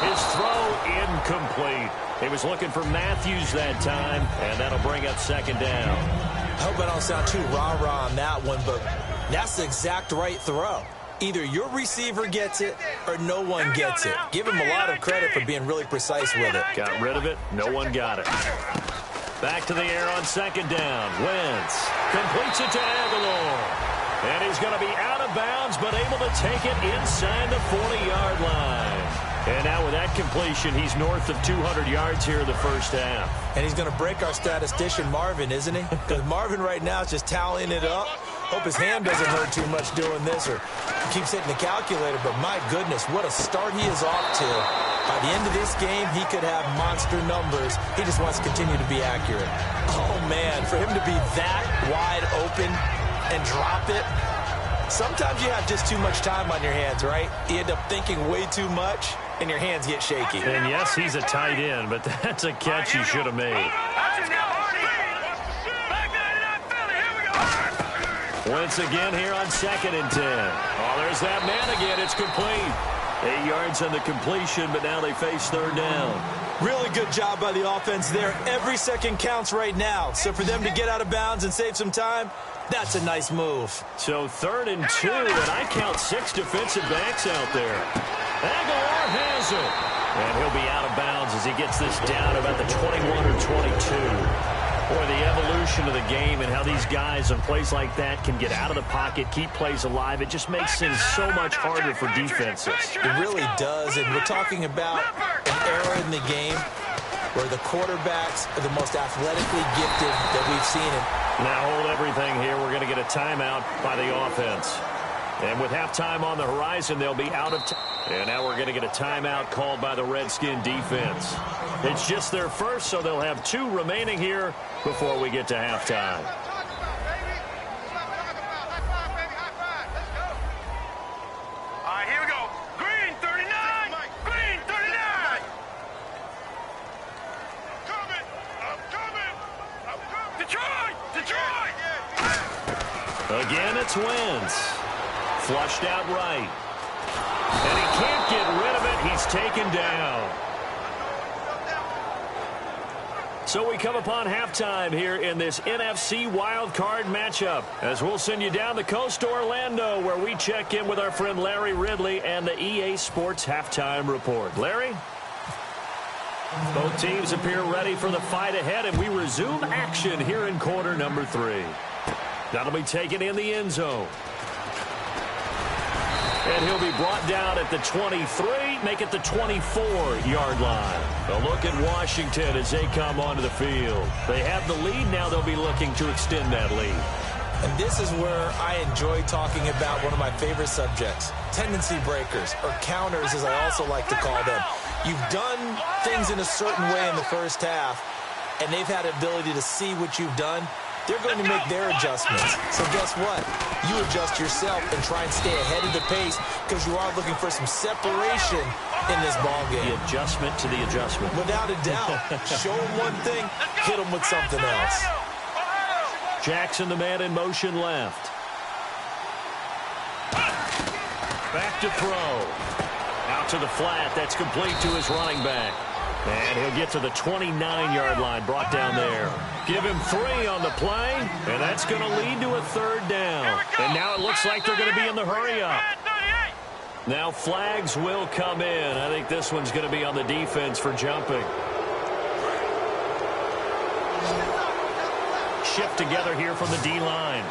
His throw incomplete. He was looking for Matthews that time, and that'll bring up second down. I hope I don't sound too rah-rah on that one, but that's the exact right throw. Either your receiver gets it or no one gets it. Give him a lot of credit for being really precise with it. Got rid of it. No one got it. Back to the air on second down. Wentz completes it to Aguilar. And he's going to be out of bounds, but able to take it inside the 40-yard line. And now with that completion, he's north of 200 yards here in the first half. And he's going to break our statistician, Marvin, isn't he? Because Marvin right now is just tallying it up. Hope his hand doesn't hurt too much doing this, or he keeps hitting the calculator. But my goodness, what a start he is off to. By the end of this game, he could have monster numbers. He just wants to continue to be accurate. Oh, man, for him to be that wide open and drop it. Sometimes you have just too much time on your hands, right? You end up thinking way too much, and your hands get shaky. And yes, he's a tight end, but that's a catch he should have made. Wentz again here on second and 10. Oh, there's that man again. It's complete. 8 yards on the completion, but now they face third down. Really good job by the offense there. Every second counts right now. So for them to get out of bounds and save some time, that's a nice move. So 3rd and 2, and I count 6 defensive backs out there. Aguilar has it. And he'll be out of bounds as he gets this down about the 21 or 22. Boy, the evolution of the game and how these guys in plays like that can get out of the pocket, keep plays alive, it just makes things so much harder for defenses. It really does, and we're talking about an era in the game where the quarterbacks are the most athletically gifted that we've seen. Now hold everything here. We're going to get a timeout by the offense. And with halftime on the horizon, they'll be out of time. And now we're going to get a timeout called by the Redskin defense. It's just their first, so they'll have 2 remaining here before we get to halftime. All right, here we go. Green 39. Green 39. I'm coming. I'm coming. I'm coming. Detroit. Detroit! Again, it's Wentz. Flushed out right. And he can't get rid of it. He's taken down. So we come upon halftime here in this NFC wildcard matchup, as we'll send you down the coast to Orlando, where we check in with our friend Larry Ridley and the EA Sports Halftime Report. Larry? Both teams appear ready for the fight ahead, and we resume action here in quarter number 3. That'll be taken in the end zone. And he'll be brought down at the 23, make it the 24-yard line. A look at Washington as they come onto the field. They have the lead. Now they'll be looking to extend that lead. And this is where I enjoy talking about one of my favorite subjects, tendency breakers, or counters as I also like to call them. You've done things in a certain way in the first half, and they've had the ability to see what you've done. They're going to make their adjustments. So guess what? You adjust yourself and try and stay ahead of the pace because you are looking for some separation in this ball game. The adjustment to the adjustment. Without a doubt. Show them one thing, hit them with something else. Jackson, the man in motion left. Back to throw. Out to the flat. That's complete to his running back. And he'll get to the 29-yard line, brought down there. Give him 3 on the play, and that's going to lead to a 3rd down. And now it looks like they're going to be in the hurry-up. Now flags will come in. I think this one's going to be on the defense for jumping. Shift together here from the D-line.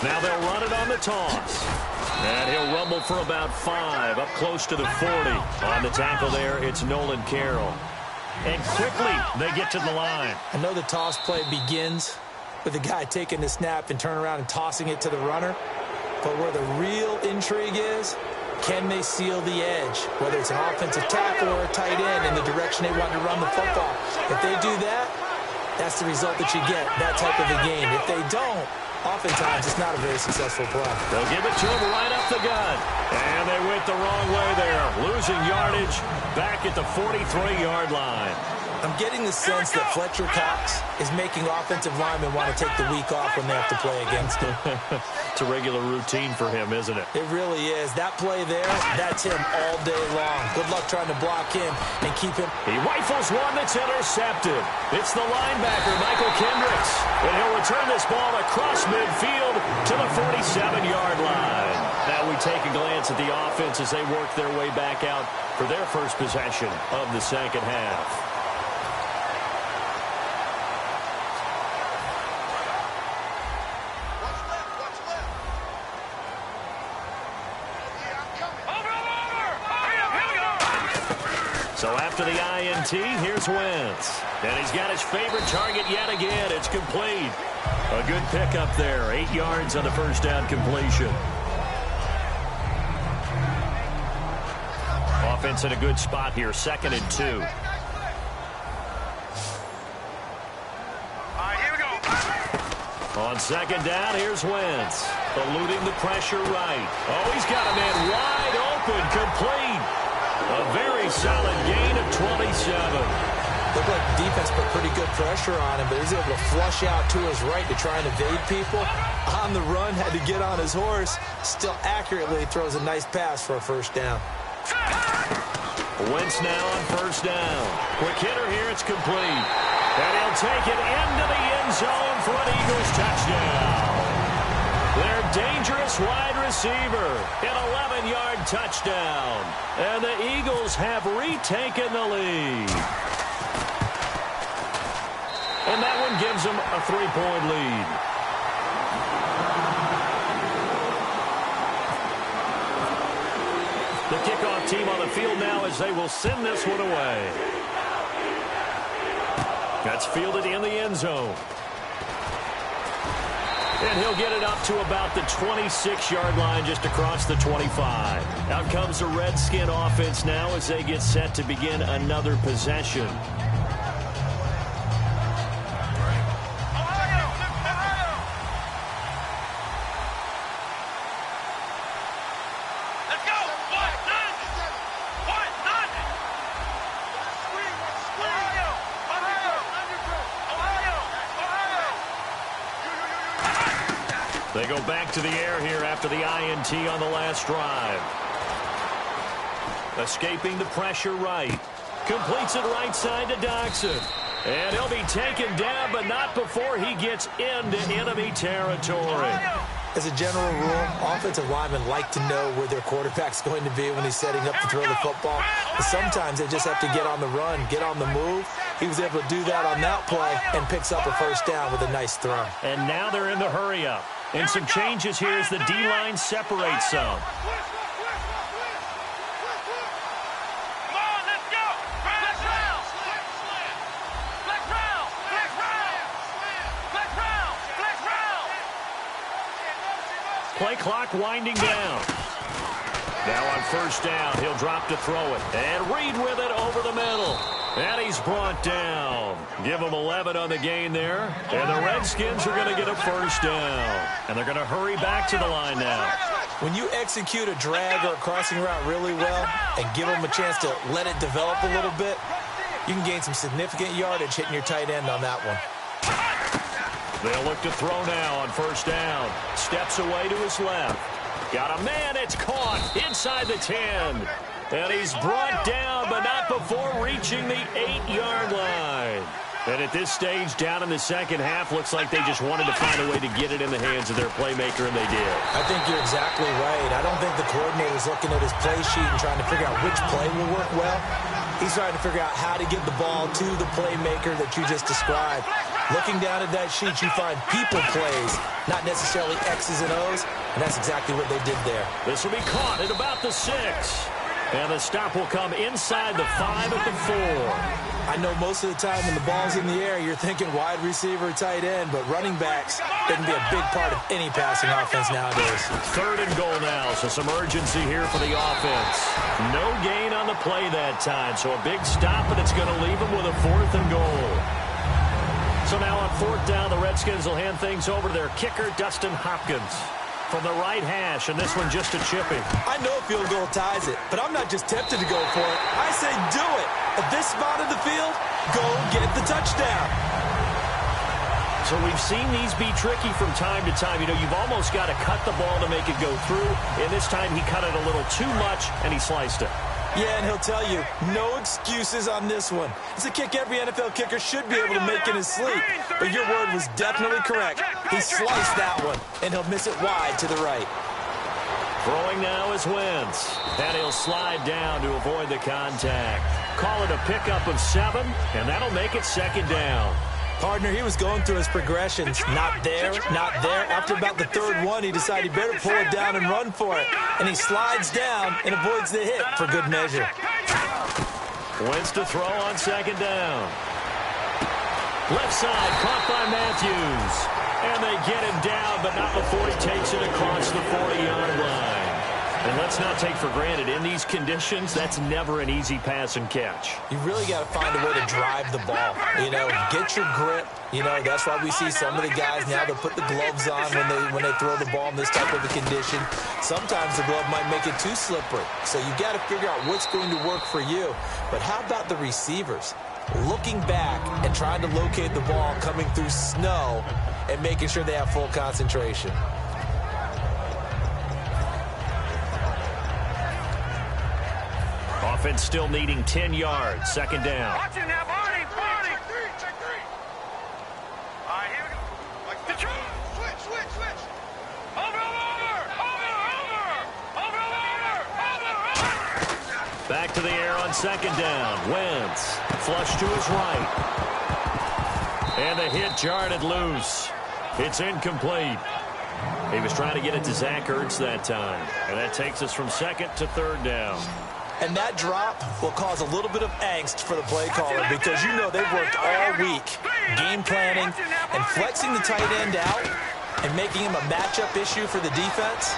Now they'll run it on the toss. And he'll rumble for about 5, up close to the 40. On the tackle there, it's Nolan Carroll. And quickly, they get to the line. I know the toss play begins with the guy taking the snap and turning around and tossing it to the runner. But where the real intrigue is, can they seal the edge? Whether it's an offensive tackle or a tight end in the direction they want to run the football. If they do that, that's the result that you get, that type of a game. If they don't, oftentimes it's not a very successful play. They'll give it to him right up the gut. And they went the wrong way there. Losing yardage back at the 43-yard line. I'm getting the sense that Fletcher Cox is making offensive linemen want to take the week off when they have to play against him. It's a regular routine for him, isn't it? It really is. That play there, that's him all day long. Good luck trying to block him and keep him. He rifles one that's intercepted. It's the linebacker, Michael Kendricks. And he'll return this ball across midfield to the 47-yard line. Now we take a glance at the offense as they work their way back out for their first possession of the second half. So after the INT, here's Wentz. And he's got his favorite target yet again. It's complete. A good pickup there. 8 yards on the first down completion. Offense in a good spot here. 2nd and 2. All right, here we go. On 2nd down, here's Wentz. Eluding the pressure right. Oh, he's got a man wide open. Complete. A very solid gain of 27. Looked like the defense put pretty good pressure on him, but he's able to flush out to his right to try and evade people. On the run, had to get on his horse. Still accurately throws a nice pass for a first down. Wentz now on first down. Quick hitter here, it's complete. And he'll take it into the end zone for an Eagles touchdown. Their dangerous wide receiver, an 11-yard touchdown. And the Eagles have retaken the lead. And that one gives them a 3-point lead. The kickoff team on the field now as they will send this one away. That's fielded in the end zone. And he'll get it up to about the 26-yard line, just across the 25. Out comes the Redskin offense now as they get set to begin another possession. They go back to the air here after the INT on the last drive. Escaping the pressure right. Completes it right side to Doxson. And he'll be taken down, but not before he gets into enemy territory. As a general rule, offensive linemen like to know where their quarterback's going to be when he's setting up to throw the football. But sometimes they just have to get on the run, get on the move. He was able to do that on that play and picks up a first down with a nice throw. And now they're in the hurry-up. And some changes here as the D-line separates some. Play clock winding down. Now on first down, he'll drop to throw it. And Reed with it over the middle. And he's brought down. Give him 11 on the gain there. And the Redskins are going to get a first down. And they're going to hurry back to the line now. When you execute a drag or a crossing route really well and give them a chance to let it develop a little bit, you can gain some significant yardage hitting your tight end on that one. They'll look to throw now on first down. Steps away to his left. Got a man. It's caught inside the 10. And he's brought down, but not before reaching the 8-yard line. And at this stage, down in the second half, looks like they just wanted to find a way to get it in the hands of their playmaker, and they did. I think you're exactly right. I don't think the coordinator's looking at his play sheet and trying to figure out which play will work well. He's trying to figure out how to get the ball to the playmaker that you just described. Looking down at that sheet, you find people plays, not necessarily X's and O's, and that's exactly what they did there. This will be caught at about the 6. And the stop will come inside the 5 at the 4. I know most of the time when the ball's in the air, you're thinking wide receiver, tight end, but running backs, they can be a big part of any passing offense nowadays. 3rd and goal now, so some urgency here for the offense. No gain on the play that time, so a big stop, and it's going to leave them with a 4th and goal. So now on 4th down, the Redskins will hand things over to their kicker, Dustin Hopkins. From the right hash, and this one just a chipping. I know a field goal ties it, but I'm not just tempted to go for it. I say do it. At this spot of the field, go get the touchdown. So we've seen these be tricky from time to time. You know, you've almost got to cut the ball to make it go through. And this time he cut it a little too much, and he sliced it. Yeah, and he'll tell you, no excuses on this one. It's a kick every NFL kicker should be able to make in his sleep. But your word was definitely correct. He sliced that one, and he'll miss it wide to the right. Throwing now is Wentz. And he'll slide down to avoid the contact. Call it a pickup of 7, and that'll make it 2nd down. Partner, he was going through his progressions. Not there, not there. After about the 3rd one, he decided he better pull it down and run for it. And he slides down and avoids the hit for good measure. Wentz to throw on 2nd down. Left side, caught by Matthews. And they get him down, but not before he takes it across the 40-yard line. And let's not take for granted, in these conditions, that's never an easy pass and catch. You really got to find a way to drive the ball. You know, get your grip. You know, that's why we see some of the guys now that put the gloves on when they throw the ball in this type of a condition. Sometimes the glove might make it too slippery. So you got to figure out what's going to work for you. But how about the receivers? Looking back and trying to locate the ball coming through snow and making sure they have full concentration. Offense still needing 10 yards. 2nd down. Watch it now, Barney. Check 3. All right, here we go. Switch. Over. Back to the air on 2nd down. Wentz. Flush to his right. And the hit jarred it loose. It's incomplete. He was trying to get it to Zach Ertz that time. And that takes us from 2nd to 3rd down. And that drop will cause a little bit of angst for the play caller because you know they've worked all week game planning and flexing the tight end out and making him a matchup issue for the defense.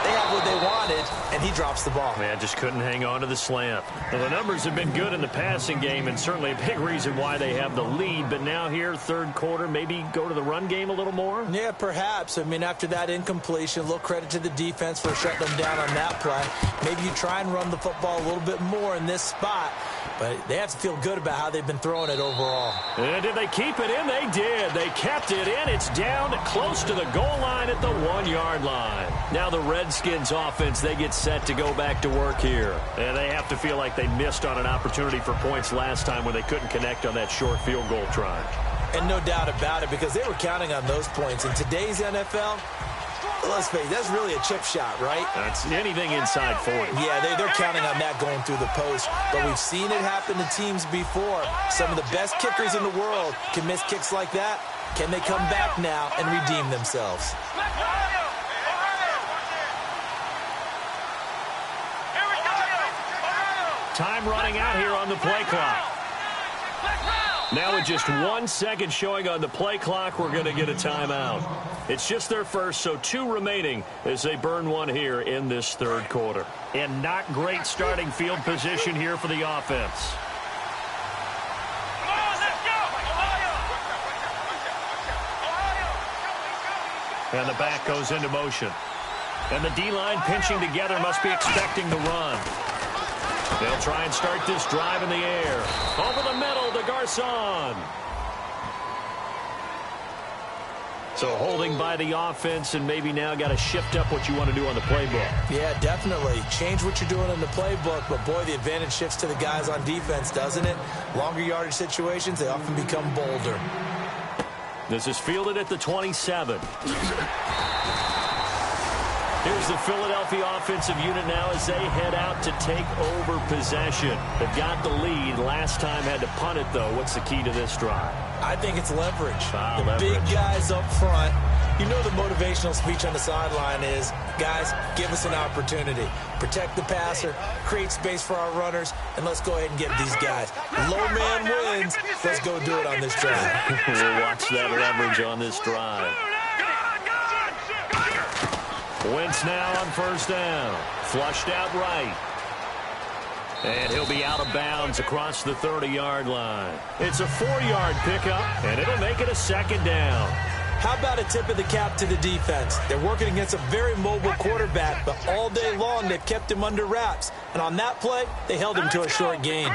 They have what they wanted, and he drops the ball. Man, just couldn't hang on to the slant. Well, the numbers have been good in the passing game, and certainly a big reason why they have the lead. But now here, 3rd quarter, maybe go to the run game a little more? Yeah, perhaps. I mean, after that incompletion, a little credit to the defense for shutting them down on that play. Maybe you try and run the football a little bit more in this spot. But they have to feel good about how they've been throwing it overall. And did they keep it in? They did. They kept it in. It's down close to the goal line at the 1-yard line. Now the Redskins offense, they get set to go back to work here. And they have to feel like they missed on an opportunity for points last time when they couldn't connect on that short field goal try. And no doubt about it, because they were counting on those points. In today's NFL, let's face it, that's really a chip shot, right? That's anything inside 40. Yeah, they're counting on that going through the post. But we've seen it happen to teams before. Some of the best kickers in the world can miss kicks like that. Can they come back now and redeem themselves? Time running out here on the play clock. Now with just 1 second showing on the play clock, we're going to get a timeout. It's just their first, so 2 remaining as they burn one here in this third quarter. And not great starting field position here for the offense. And the back goes into motion. And the D-line pinching together must be expecting the run. They'll try and start this drive in the air. Over the middle to Garcon. So holding by the offense, and maybe now got to shift up what you want to do on the playbook. Yeah, definitely. Change what you're doing in the playbook, but boy, the advantage shifts to the guys on defense, doesn't it? Longer yardage situations, they often become bolder. This is fielded at the 27. Here's the Philadelphia offensive unit now as they head out to take over possession. They've got the lead. Last time had to punt it, though. What's the key to this drive? I think it's leverage. The Leverage. big guys up front. You know the motivational speech on the sideline is, guys, give us an opportunity. Protect the passer, create space for our runners, and let's go ahead and get these guys. Low man wins. Let's go do it on this drive. We'll watch that leverage on this drive. Wentz now on first down. Flushed out right. And he'll be out of bounds across the 30-yard line. It's a 4-yard pickup, and it'll make it a second down. How about a tip of the cap to the defense? They're working against a very mobile quarterback, but all day long they've kept him under wraps. And on that play, they held him to a short gain.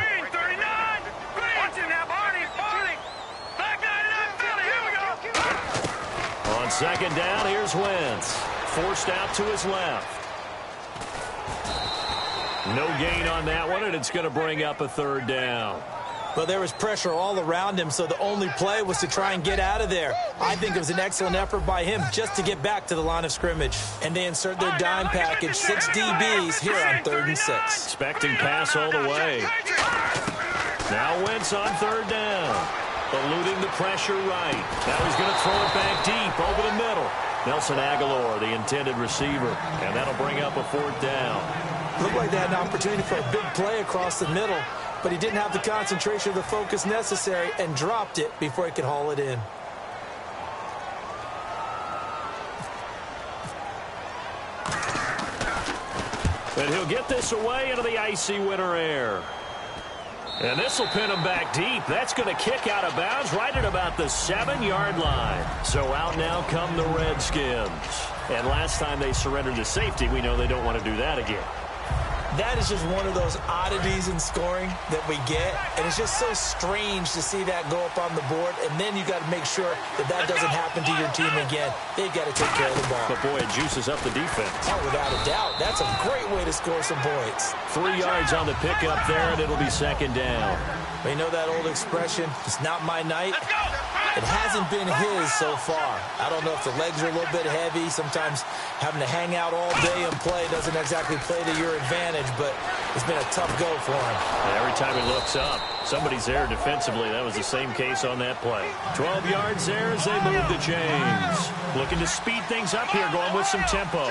On second down, here's Wentz. Forced out to his left. No gain on that one, and it's going to bring up a third down. Well, there was pressure all around him, so the only play was to try and get out of there. I think it was an excellent effort by him just to get back to the line of scrimmage. And they insert their dime package, 6 DBs here on 3rd and 6. Expecting pass all the way. Now Wentz on third down. Eluding the pressure right. Now he's going to throw it back deep over the middle. Nelson Aguilar, the intended receiver, and that'll bring up a 4th down. Looked like they had an opportunity for a big play across the middle, but he didn't have the concentration or the focus necessary and dropped it before he could haul it in. And he'll get this away into the icy winter air. And this will pin him back deep. That's going to kick out of bounds right at about the 7-yard line. So out now come the Redskins. And last time they surrendered to safety, we know they don't want to do that again. That is just one of those oddities in scoring that we get, and it's just so strange to see that go up on the board, and then you got to make sure that that doesn't happen to your team again. They've got to take care of the ball. But boy, it juices up the defense. Oh, without a doubt. That's a great way to score some points. 3 yards on the pickup there, and it'll be second down. You know that old expression, it's not my night? It hasn't been his so far. I don't know if the legs are a little bit heavy. Sometimes having to hang out all day and play doesn't exactly play to your advantage, but it's been a tough go for him. And every time he looks up, somebody's there defensively. That was the same case on that play. 12 yards there as they move the chains. Looking to speed things up here, going with some tempo.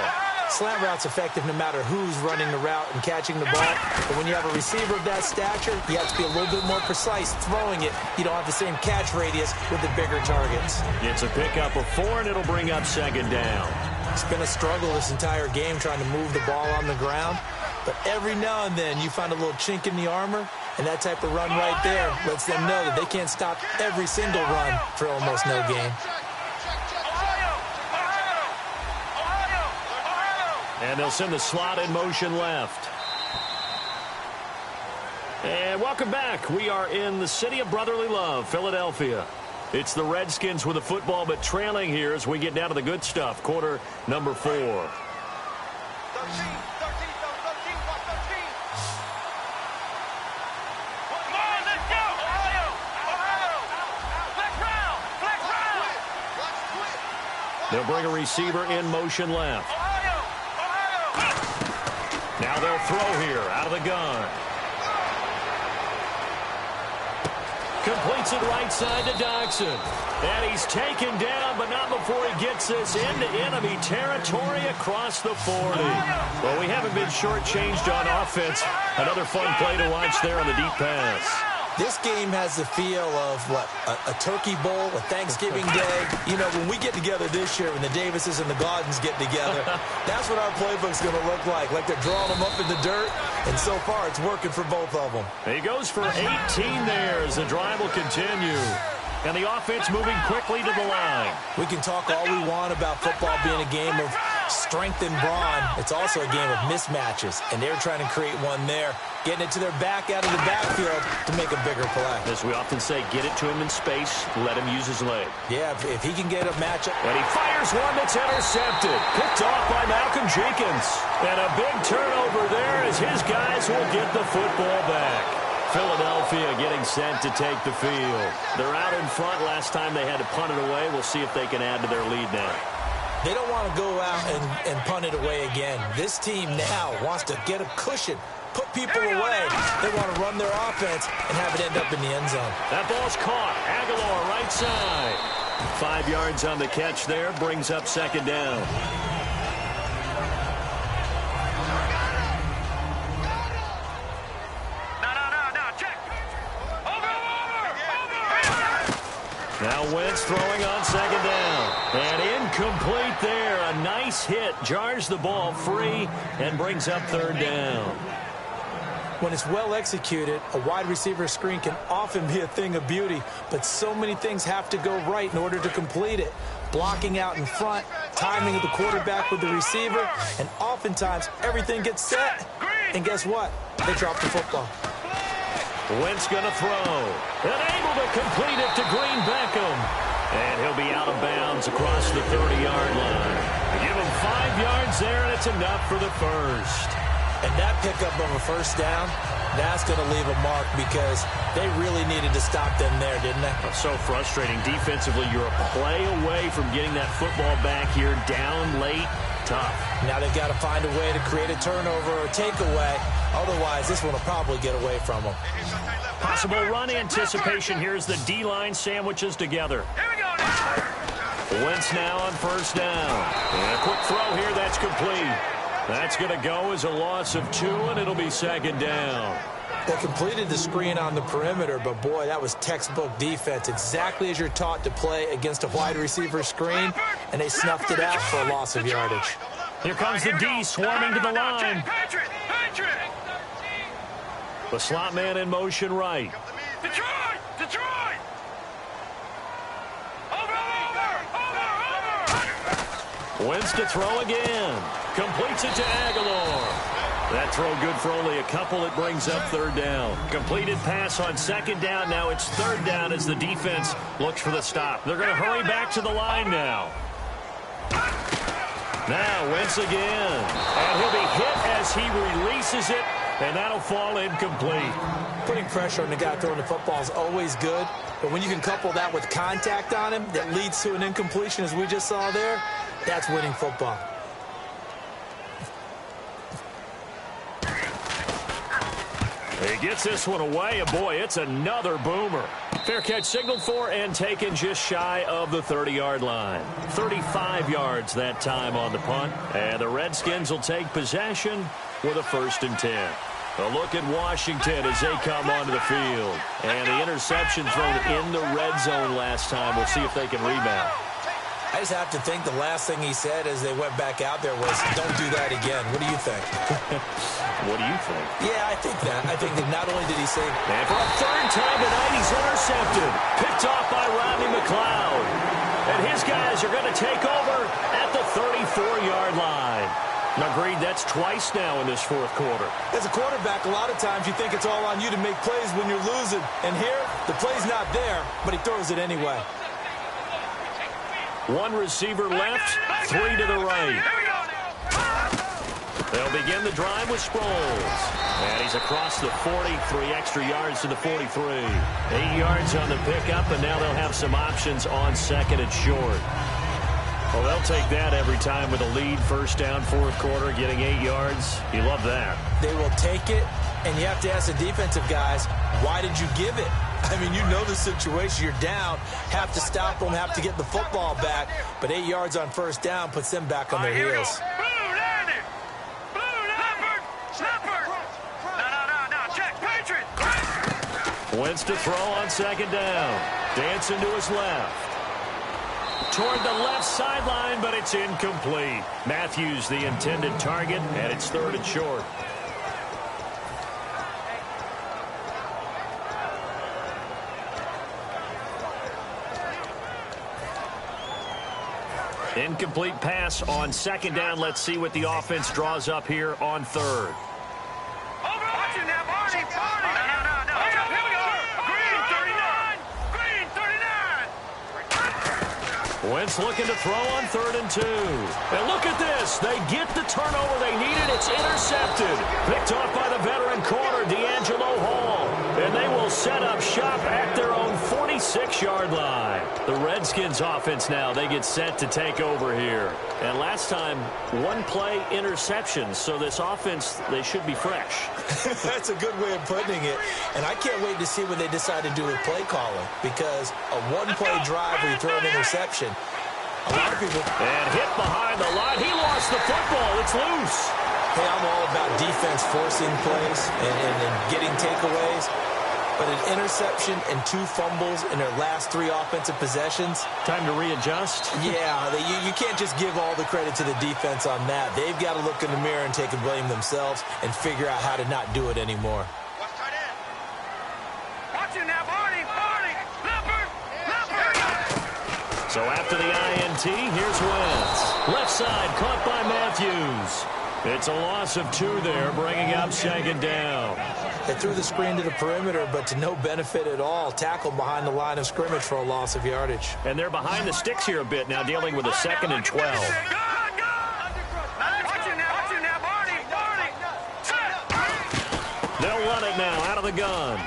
Slant route's effective no matter who's running the route and catching the ball. But when you have a receiver of that stature, you have to be a little bit more precise throwing it. You don't have the same catch radius with the bigger targets. It's a pickup of 4, and it'll bring up second down. It's been a struggle this entire game trying to move the ball on the ground. But every now and then you find a little chink in the armor, and that type of run right there lets them know that they can't stop every single run for almost no gain. And they'll send the slot in motion left. And welcome back. We are in the city of brotherly love, Philadelphia. It's the Redskins with the football, but trailing here as we get down to the good stuff. Quarter number 4. 13, 13, 13, 13, 13. Come on, let's go! Ohio! Ohio! Flex round! Flex round! They'll bring a receiver in motion left. Ohio! Ohio! Now they'll throw here out of the gun. Completes it right side to Dodson. And he's taken down, but not before he gets this into enemy territory across the 40. Well, we haven't been shortchanged on offense. Another fun play to watch there on the deep pass. This game has the feel of, what, a turkey bowl, a Thanksgiving Day. You know, when we get together this year, when the Davises and the Gaudens get together, that's what our playbook's going to look like they're drawing them up in the dirt, and so far it's working for both of them. He goes for 18 there as the drive will continue. And the offense moving quickly to the line. We can talk all we want about football being a game of strength and brawn. It's also a game of mismatches, and they're trying to create one there, getting it to their back out of the backfield to make a bigger play. As we often say, get it to him in space, let him use his leg. Yeah, if he can get a matchup. And he fires one that's intercepted. Picked off by Malcolm Jenkins. And a big turnover there as his guys will get the football back. Philadelphia getting set to take the field. They're out in front. Last time they had to punt it away. We'll see if they can add to their lead now. They don't want to go out and punt it away again. This team now wants to get a cushion, put people away. They want to run their offense and have it end up in the end zone. That ball's caught. Aguilar right side. 5 yards on the catch there. Brings up second down. Now Wentz throwing on second down. And incomplete there. A nice hit. Jars the ball free and brings up third down. When it's well executed, a wide receiver screen can often be a thing of beauty, but so many things have to go right in order to complete it. Blocking out in front, timing of the quarterback with the receiver, and oftentimes everything gets set. And guess what? They drop the football. Wentz going to throw. And able to complete it to Green Beckham. And he'll be out of bounds across the 30-yard line. They give him 5 yards there, and it's enough for the first. And that pickup of a first down, that's going to leave a mark because they really needed to stop them there, didn't they? So frustrating. Defensively, you're a play away from getting that football back here down late. Tough. Now they've got to find a way to create a turnover or takeaway. Otherwise, this one will probably get away from them. Possible run anticipation. Here's the D-line sandwiches together. Here we go now. Wentz now on first down. And a quick throw here. That's complete. That's going to go as a loss of 2, and it'll be second down. They completed the screen on the perimeter, but boy, that was textbook defense. Exactly as you're taught to play against a wide receiver screen, and they snuffed it out for a loss of yardage. Here comes the D swarming to the line. Patriot! Patriot! The slot man in motion right. Detroit! Detroit! Over! Wentz to throw again. Completes it to Aguilar. That throw good for only a couple. It brings up third down. Completed pass on second down. Now it's third down as the defense looks for the stop. They're going to hurry back to the line now. Now Wentz again. And he'll be hit as he releases it. And that'll fall incomplete. Putting pressure on the guy throwing the football is always good. But when you can couple that with contact on him that leads to an incompletion, as we just saw there, that's winning football. He gets this one away, and boy, it's another boomer. Fair catch signaled for and taken just shy of the 30-yard line. 35 yards that time on the punt, and the Redskins will take possession with a 1st and 10. A look at Washington as they come onto the field. And the interception thrown in the red zone last time. We'll see if they can rebound. I just have to think the last thing he said as they went back out there was, don't do that again. What do you think? What do you think? Yeah, I think that. I think that not only did he say that. And for a third time tonight, he's intercepted. Picked off by Rodney McLeod. And his guys are going to take over at the 34-yard line. Agreed, that's twice now in this fourth quarter. As a quarterback, a lot of times you think it's all on you to make plays when you're losing. And here, the play's not there, but he throws it anyway. One receiver left, three to the right. They'll begin the drive with Sproles. And he's across the 40, 3 extra yards to the 43. 8 yards on the pickup, and now they'll have some options on second and short. Well, they'll take that every time with a lead, first down, fourth quarter, getting 8 yards. You love that. They will take it, and you have to ask the defensive guys, why did you give it? I mean, you know the situation. You're down, have to stop them, have to get the football back. But 8 yards on first down puts them back on their heels. Wentz to throw on second down. Dancing to his left. Toward the left sideline, but it's incomplete. Matthews the intended target, and it's third and short. Incomplete pass on second down. Let's see what the offense draws up here on third. Wentz looking to throw on third and 2. And look at this. They get the turnover they needed. It's intercepted. Picked off by the veteran corner, D'Angelo Hall. And they will set up shop at their own 46-yard line. The Redskins offense now, they get set to take over here. And last time, one play interception. So this offense, they should be fresh. That's a good way of putting it. And I can't wait to see what they decide to do with play calling. Because a one-play drive where you throw an interception, a lot of people... And hit behind the line. He lost the football. It's loose. Hey, I'm all about defense forcing plays and getting takeaways. But an interception and 2 fumbles in their last 3 offensive possessions. Time to readjust. Yeah, you can't just give all the credit to the defense on that. They've got to look in the mirror and take a blame themselves and figure out how to not do it anymore. So after the INT, here's Wentz. Left side caught by Matthews. It's a loss of 2 there, bringing up second down. They threw the screen to the perimeter, but to no benefit at all. Tackled behind the line of scrimmage for a loss of yardage. And they're behind the sticks here a bit now, dealing with a second and 12. They'll run it now out of the gun.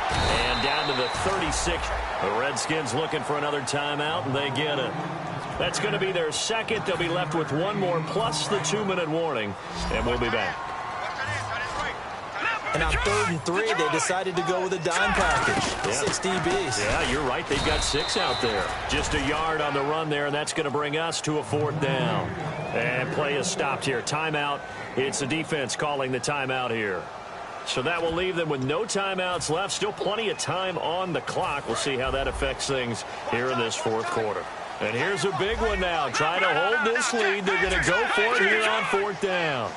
And down to the 36. The Redskins looking for another timeout, and they get it. That's going to be their second. They'll be left with 1 more plus the 2-minute warning, and we'll be back. And on 3rd and 3, they decided to go with a dime package. Yeah. 6 DBs. Yeah, you're right. They've got 6 out there. Just a yard on the run there, and that's going to bring us to a 4th down. And play is stopped here. Timeout. It's the defense calling the timeout here. So that will leave them with no timeouts left. Still plenty of time on the clock. We'll see how that affects things here in this 4th quarter. And here's a big one now. Trying to hold this lead. They're going to go for it here on 4th down.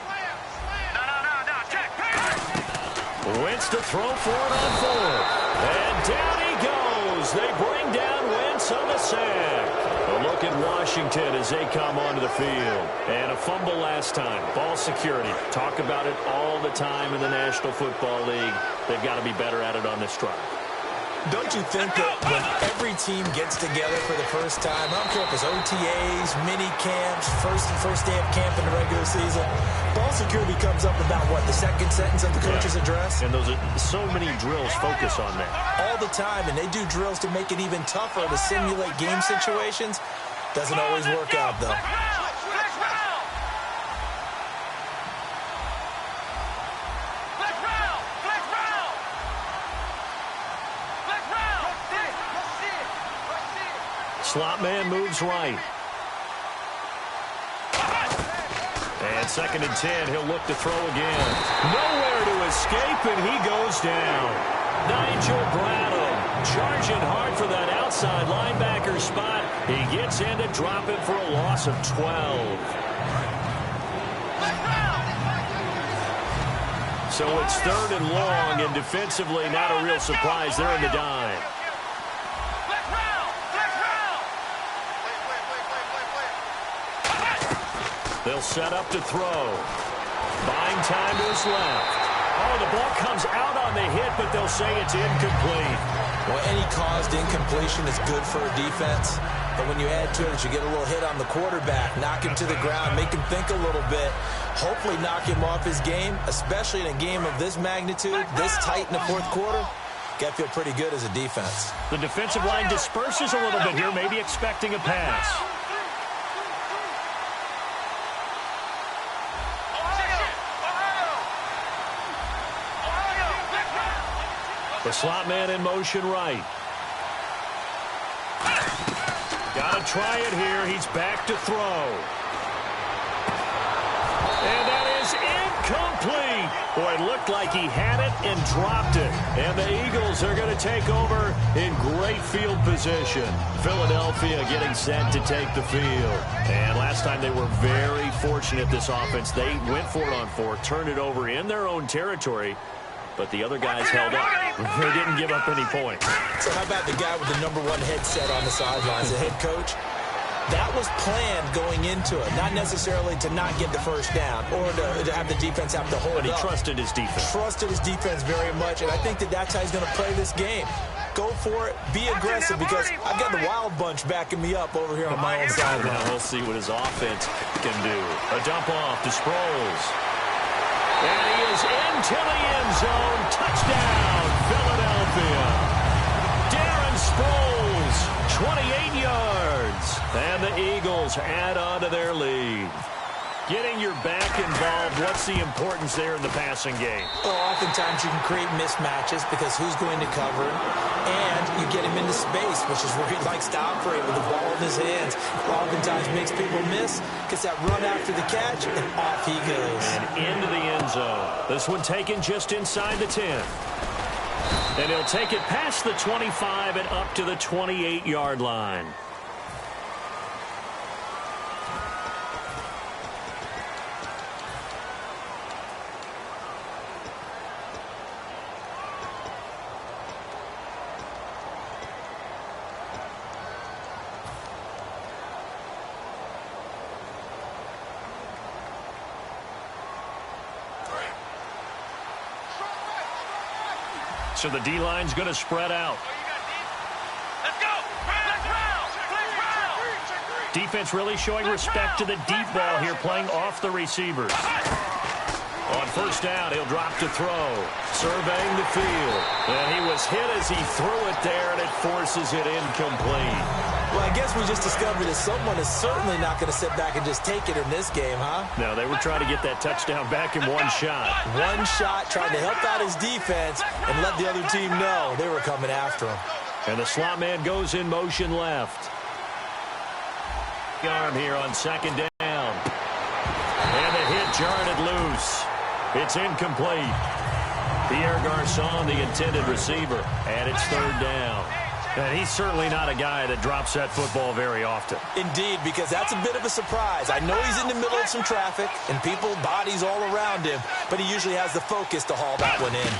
Wentz to throw for it on 4th. And down he goes. They bring down Wentz on the sack. A look at Washington as they come onto the field. And a fumble last time. Ball security. Talk about it all the time in the National Football League. They've got to be better at it on this drive. Don't you think that when every team gets together for the first time, I don't care if it's OTAs, mini camps, first day of camp in the regular season, ball security comes up about, what, the second sentence of the coach's address? And those are so many drills focus on that. All the time, and they do drills to make it even tougher to simulate game situations. Doesn't always work out, though. Slot man moves right. And 2nd and 10, he'll look to throw again. Nowhere to escape, and he goes down. Nigel Bradham charging hard for that outside linebacker spot. He gets in to drop it for a loss of 12. So it's 3rd and long, and defensively not a real surprise. They're in the dime. They'll set up to throw. Buying time to his left. Oh, the ball comes out on the hit, but they'll say it's incomplete. Well, any caused incompletion is good for a defense. But when you add to it, you get a little hit on the quarterback, knock him to the ground, make him think a little bit, hopefully knock him off his game, especially in a game of this magnitude, this tight in the fourth quarter. Got to feel pretty good as a defense. The defensive line disperses a little bit here, maybe expecting a pass. The slot man in motion right. Got to try it here. He's back to throw. And that is incomplete. Boy, it looked like he had it and dropped it. And the Eagles are going to take over in great field position. Philadelphia getting set to take the field. And last time they were very fortunate, this offense. They went for it on fourth, turned it over in their own territory. But the other guys held up. They didn't give up any points. So how about the guy with the #1 headset on the sidelines, the head coach? That was planned going into it, not necessarily to not get the first down or to have the defense have to hold But he up. trusted his defense. Trusted his defense very much, and I think that's how he's going to play this game. Go for it. Be aggressive, because I've got the Wild Bunch backing me up over here on my own sideline. Now we'll see what his offense can do. A dump off to Sproles. And he is into the end zone. Touchdown, Philadelphia. Darren Sproles, 28 yards. And the Eagles add on to their lead. Getting your back involved, what's the importance there in the passing game? Well, oftentimes you can create mismatches because who's going to cover him, and you get him into space, which is where he likes to operate with the ball in his hands. Oftentimes makes people miss, gets that run after the catch, and off he goes. And into the end zone. This one taken just inside the 10. And he'll take it past the 25 and up to the 28-yard line. So the D-line's going to spread out. Let's go. Defense really showing respect to the deep ball here, playing off the receivers. On first down, he'll drop to throw. Surveying the field. And he was hit as he threw it there, and it forces it incomplete. Well, I guess we just discovered that someone is certainly not going to sit back and just take it in this game, huh? No, they were trying to get that touchdown back in one shot. One shot, trying to help out his defense and let the other team know they were coming after him. And the slot man goes in motion left. Arm here on second down. And the hit jarred it loose. It's incomplete. Pierre Garçon, the intended receiver, and it's third down. And he's certainly not a guy that drops that football very often. Indeed, because that's a bit of a surprise. I know he's in the middle of some traffic and people, bodies all around him, but he usually has the focus to haul that one in.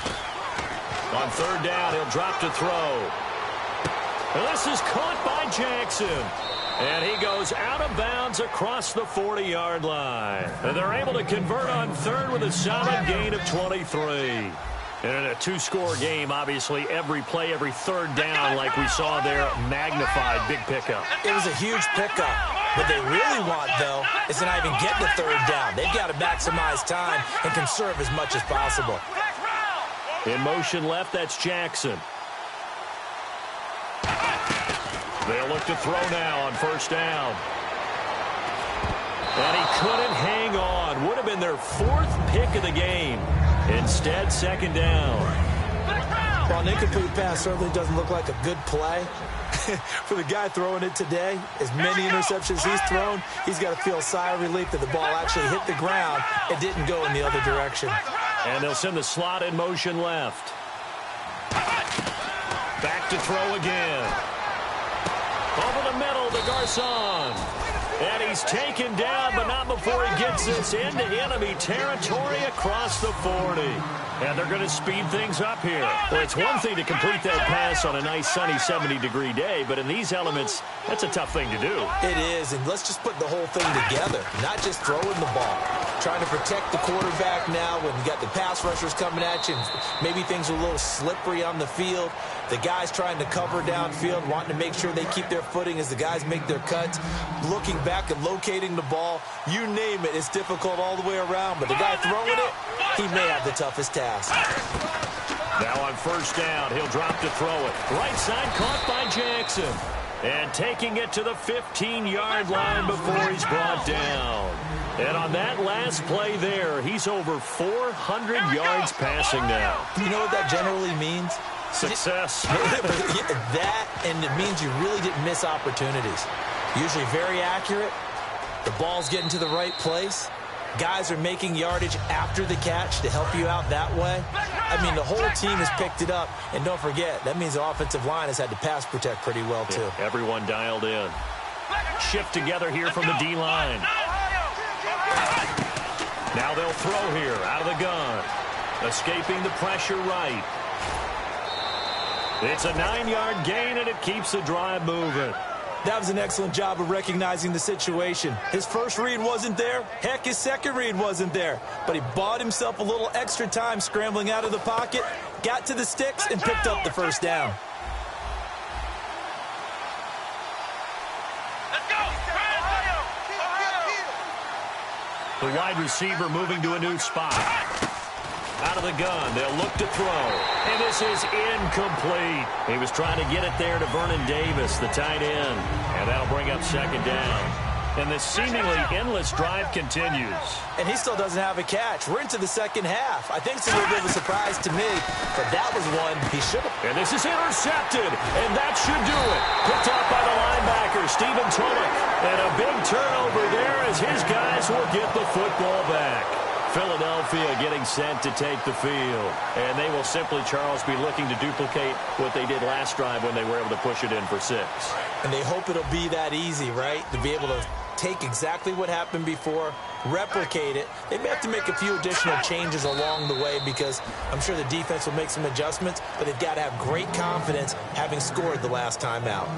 On third down, he'll drop to throw. And this is caught by Jackson. And he goes out of bounds across the 40-yard line. And they're able to convert on third with a solid gain of 23. And in a two-score game, obviously, every play, every third down, like we saw there, magnified, big pickup. It was a huge pickup. What they really want, though, is to not even get the third down. They've got to maximize time and conserve as much as possible. In motion left, that's Jackson. They'll look to throw now on first down. And he couldn't hang on. Would have been their fourth pick of the game. Instead, second down. Well, an incomplete pass certainly doesn't look like a good play. For the guy throwing it today, as many interceptions he's thrown, he's got to feel a sigh of relief that the ball actually hit the ground and didn't go in the other direction. And they'll send the slot in motion left. Back to throw again. Over the middle to Garçon. And he's taken down, but not before he gets this into enemy territory across the 40. And they're going to speed things up here. Well, it's one thing to complete that pass on a nice sunny 70-degree day, but in these elements, that's a tough thing to do. It is, and let's just put the whole thing together, not just throwing the ball. Trying to protect the quarterback now when you got the pass rushers coming at you, and maybe things are a little slippery on the field. The guys trying to cover downfield, wanting to make sure they keep their footing as the guys make their cuts, looking back and locating the ball. You name it, it's difficult all the way around, but the guy throwing it, he may have the toughest task. Now on first down, he'll drop to throw it. Right side caught by Jackson. And taking it to the 15-yard line before he's brought down. And on that last play there, he's over 400 yards passing now. You know what that generally means? Success. That, and it means you really didn't miss opportunities. Usually very accurate. The ball's getting to the right place. Guys are making yardage after the catch to help you out that way. I mean, the whole team has picked it up. And don't forget, that means the offensive line has had to pass protect pretty well, too. Yeah, everyone dialed in. Shift together here from the D-line. Now they'll throw here out of the gun. Escaping the pressure right. It's a 9-yard gain, and it keeps the drive moving. That was an excellent job of recognizing the situation. His first read wasn't there. Heck, his second read wasn't there. But he bought himself a little extra time scrambling out of the pocket, got to the sticks, and picked up the first down. Let's go! The wide receiver moving to a new spot. Out of the gun, they'll look to throw. And this is incomplete. He was trying to get it there to Vernon Davis, the tight end. And that'll bring up second down. And this seemingly endless drive continues. And he still doesn't have a catch. We're into the second half. I think it's a little bit of a surprise to me, but that was one he should have. And this is intercepted, and that should do it. Picked up by the linebacker, Stephen Tulloch. And a big turnover there as his guys will get the football back. Philadelphia getting sent to take the field. And they will simply, Charles, be looking to duplicate what they did last drive when they were able to push it in for 6. And they hope it'll be that easy, right? To be able to take exactly what happened before, replicate it. They may have to make a few additional changes along the way because I'm sure the defense will make some adjustments, but they've got to have great confidence having scored the last time out.